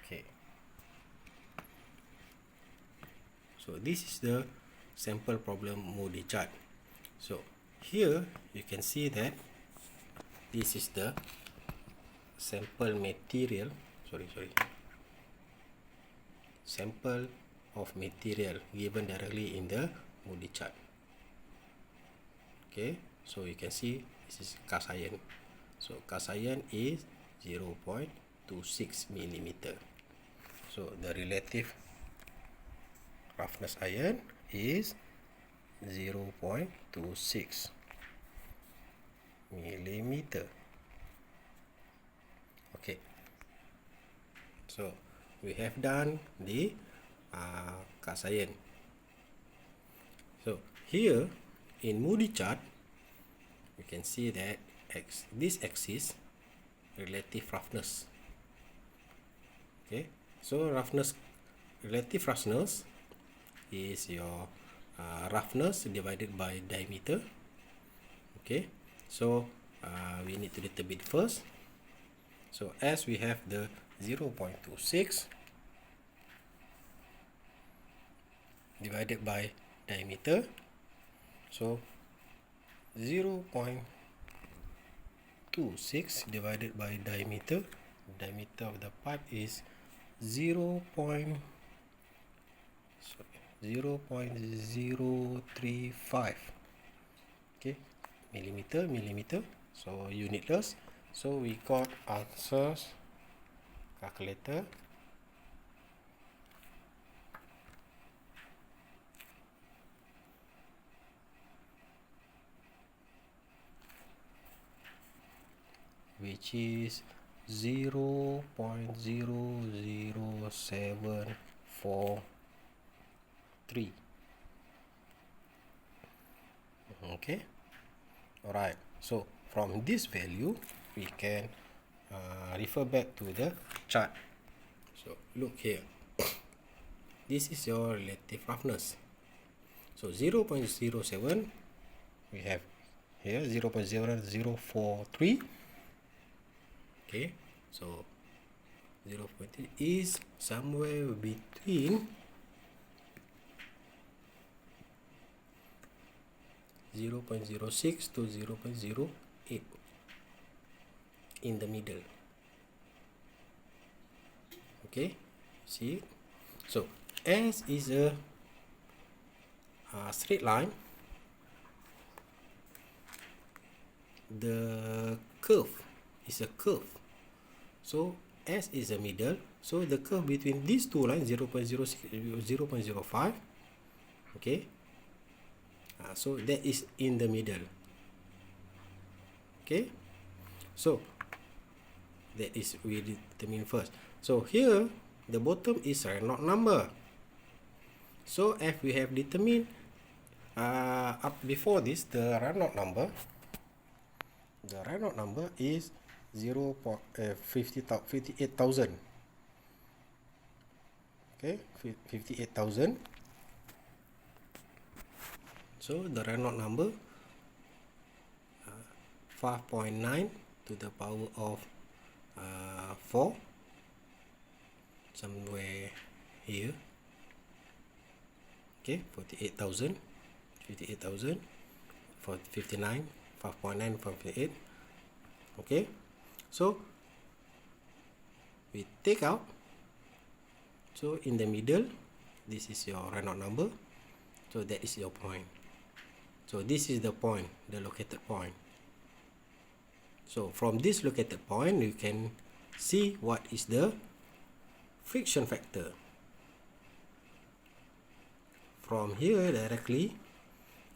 Okay. So this is the sample problem Moody chart. So here you can see that this is the sample material, sample of material given directly in the Moody chart. Okay, so you can see this is cast iron. So cast iron is 0.26 millimeter. So the relative roughness iron is 0.26 millimeter. Okay, so we have done the cast iron. So here in Moody chart you can see that this axis relative roughness. Okay, so relative roughness is your roughness divided by diameter. Okay, so we need to determine first. So as we have the 0.26, divided by diameter. So 0.26 divided by diameter. Diameter of the pipe is 0.035, okay, millimeter. So unitless. So we got answers, calculator, which is 0.00743. Okay, alright, so from this value we can refer back to the chart. So look here, this is your relative roughness. So 0.07 we have here 0.0043. Okay, so 0.3 is somewhere between 0.06 to 0.08, in the middle. Okay, see it? So S is a straight line. The curve is a curve. So S is a middle. So the curve between these two lines, 0.06, 0.05. Okay. So that is in the middle. Okay. So that is we determine first. So here the bottom is Reynolds number. So if we have determined up before this, the Reynolds number is 58,000. Okay, 58,000. So the Reynolds number 5.9 to the power of 4, somewhere here. Okay, 58,000 for 59, 5.9 for 58. Okay, so we take out. So in the middle, this is your Reynolds number. So that is your point. So this is the point, the located point. So from this located point, you can see what is the friction factor. From here directly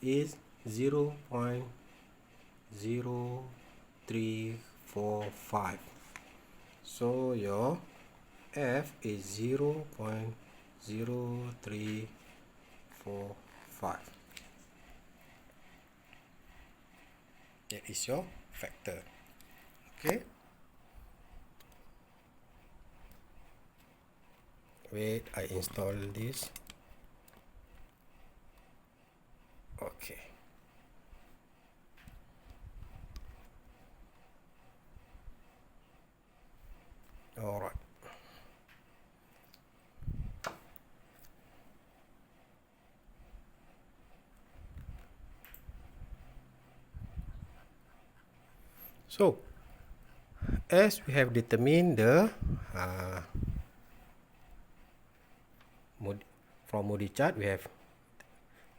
is 0.0345. So your F is 0.0345. That is your factor. Okay. Wait, I install this. Okay. All right. So, as we have determined the from Moody Chart, we have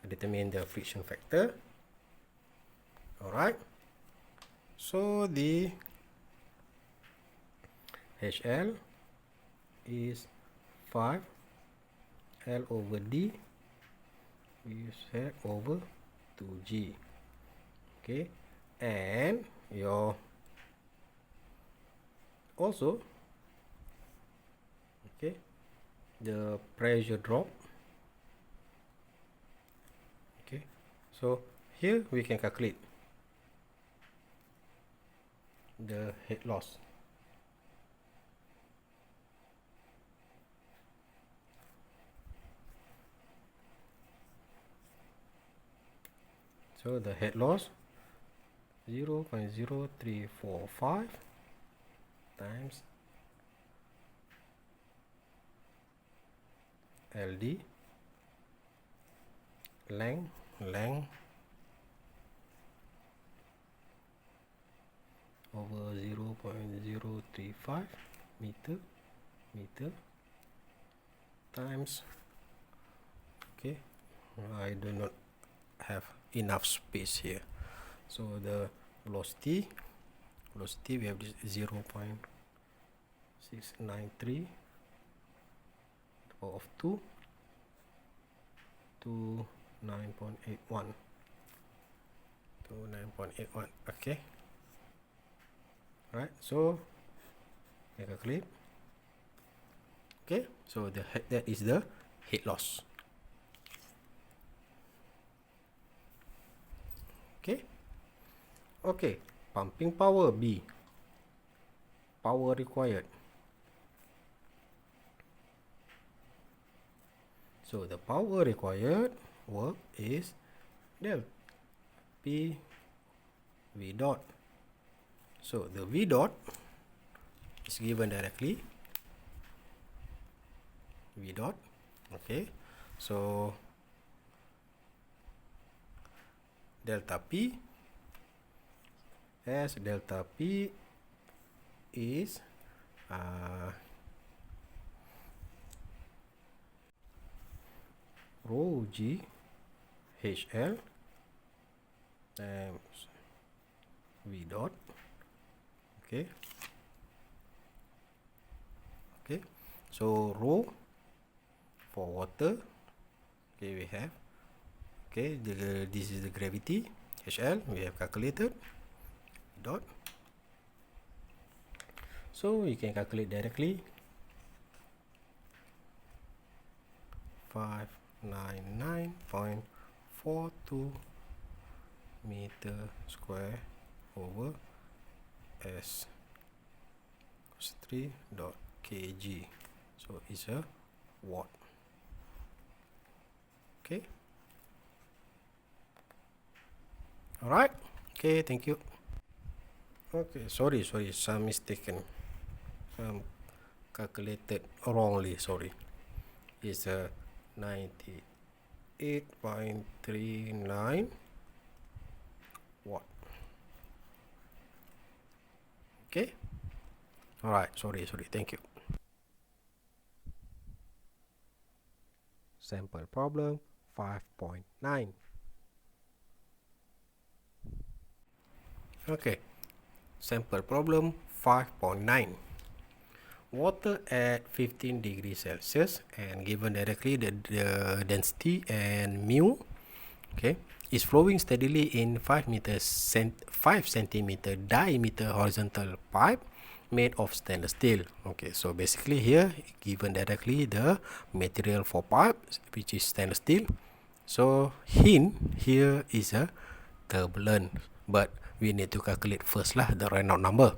determined the friction factor. All right. So the HL is 5 L over D is head over 2G. Okay, and your also, okay, the pressure drop. Okay, so here we can calculate the head loss. So the head loss 0.0345 times LD length over 0.035 meter times, okay, I do not have enough space here, so the velocity we have this 0.693 power of 2 to 9.81 okay. Right, so I calculate. Okay, so that is the head loss. Okay, pumping power B, power required. So the power required work is del P V dot. So the V dot is given directly, V dot, okay, so delta P, as delta P is rho G HL times V dot, okay, so rho for water, okay, we have, okay, this is the gravity, HL we have calculated, dot, so you can calculate directly 599.42 meter square over S 3 dot kg, so it's a watt. Okay, all right, okay, thank you. Okay, sorry, some mistaken, some calculated wrongly, sorry. It's a 98.39 watt. Okay, all right, sorry, thank you. Sample problem 5.9. Okay, sample problem 5.9. Water at 15 degrees Celsius and given directly the density and mu, okay, is flowing steadily in 5 centimeter diameter horizontal pipe made of stainless steel. Okay, so basically here given directly the material for pipe, which is stainless steel. So hint here is a turbulent, but we need to calculate first lah the Reynolds number.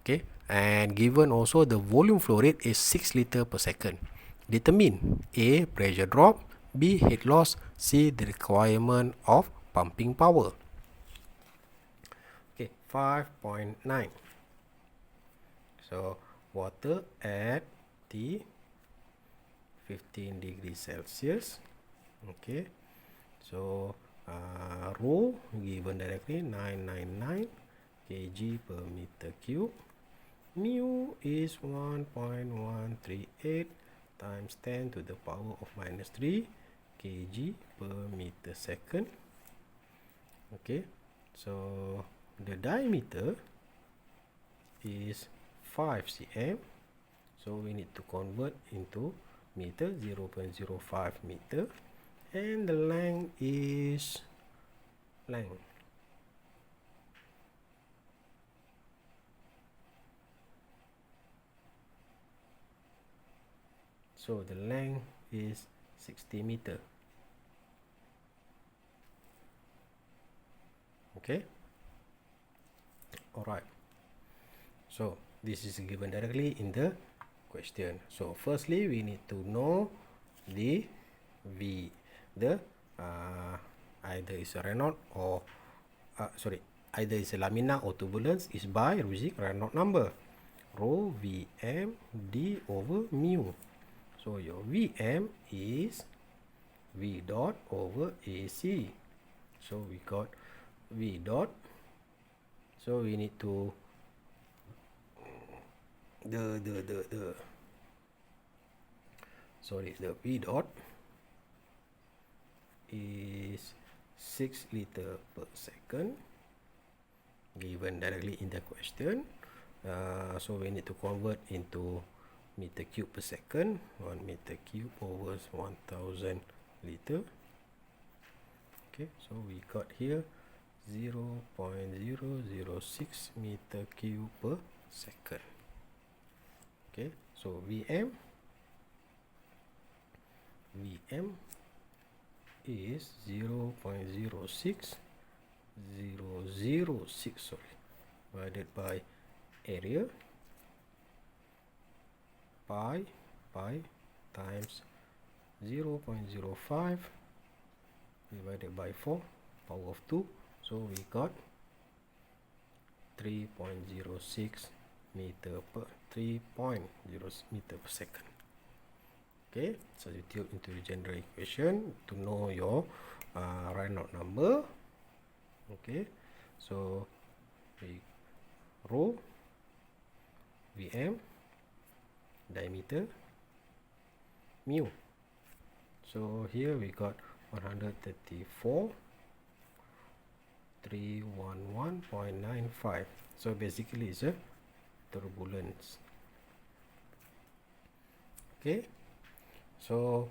Okay, and given also the volume flow rate is 6 liter per second. Determine A, pressure drop, B, head loss, C, the requirement of pumping power. Okay, 5.9. So water at T 15 degrees Celsius. Okay, so rho given directly 999 kg per meter cube. Mu is 1.138 times 10 to the power of minus 3 kg per meter second. Okay, so the diameter is 5 cm, so we need to convert into meter, 0.05 meter, and the length is so the length is 60 meter. Okay, all right, so this is given directly in the question. So firstly we need to know the V, the either is a Reynolds or either is a laminar or turbulence is by using Reynolds number, rho Vm d over mu. So your Vm is V dot over AC. So we got V dot. So we need to the V dot is 6 liter per second given directly in the question. So we need to convert into meter cube per second. 1 meter cube over 1000 liter. Okay, so we got here 0.006 meter cube per second. Okay, so Vm is 0.06006 divided by area pi times 0.05 divided by 4 power of 2. So we got 3.06 meter per 3.0 meter per second. Okay, substitute into the general equation to know your Reynolds number. Okay, so we rho Vm diameter mu. So here we got 134,311.95. So basically it's a turbulence. Okay, so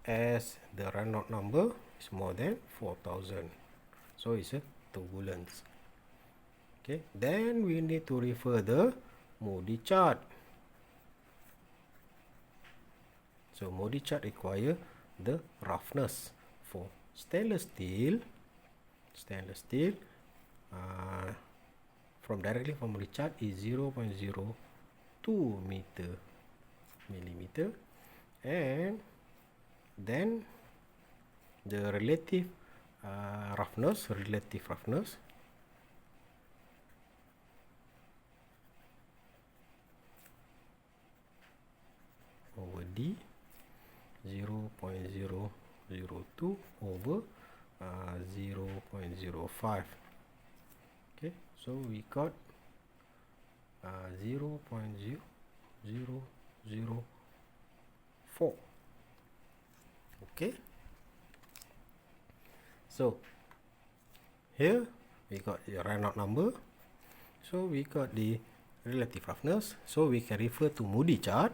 as the Reynolds number is more than 4000, so it's a turbulence. Okay, then we need to refer the Moody chart. So Moody chart require the roughness for stainless steel. From directly from Moody chart is 0.02 millimeter, and then the relative roughness over D 0.002 over 0.05. Okay, so we got 0.0004. Okay, so here we got the Reynolds number, so we got the relative roughness, so we can refer to Moody chart.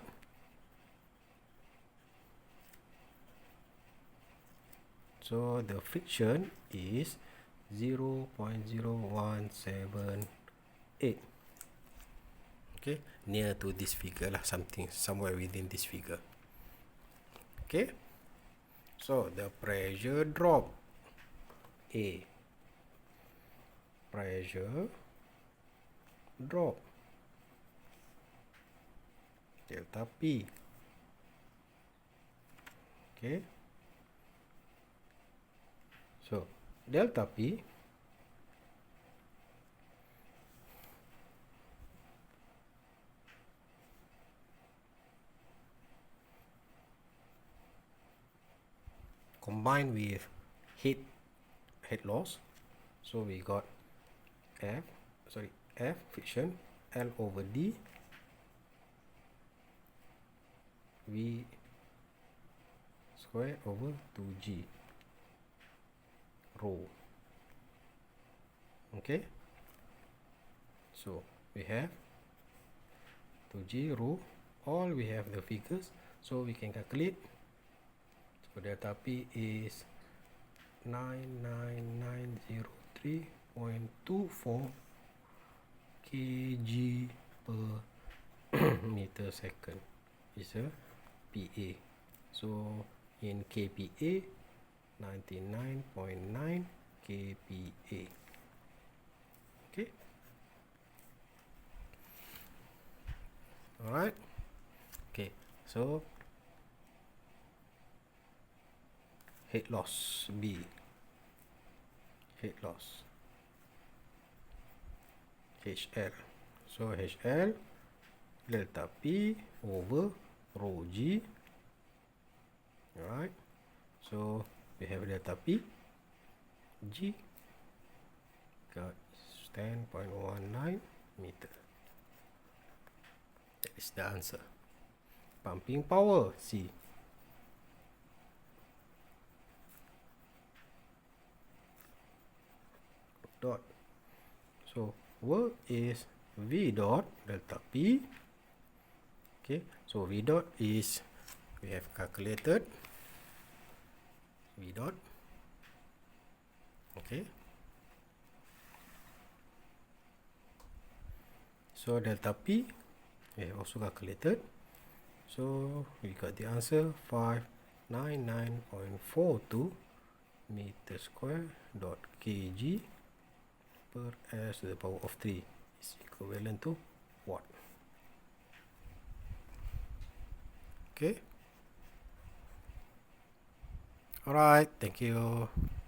So the friction is 0.0178. Okay, near to this figure lah, somewhere within this figure. Okay, so the pressure drop A, pressure drop delta P. Okay, so delta P combined with heat loss, so we got F friction L over D V square over 2G rho. Okay, so we have 2G rho, all we have the figures, so we can calculate. So delta P is 99903.24 kg per meter second is a PA. So in kPa 99.9 kPa. Okay, all right. Okay, so heat loss B, heat loss HL. So HL delta P over rho G. Alright, So we have delta P, G got 10.19 meter. That is the answer. Pumping power, C. Dot. So work is V dot delta P. Okay, so V dot is, we have calculated V dot. Okay, so delta P we have also calculated. So we got the answer 599.42 meter square dot kg per s to the power of 3 is equivalent to watt. Okay. Alright, thank you.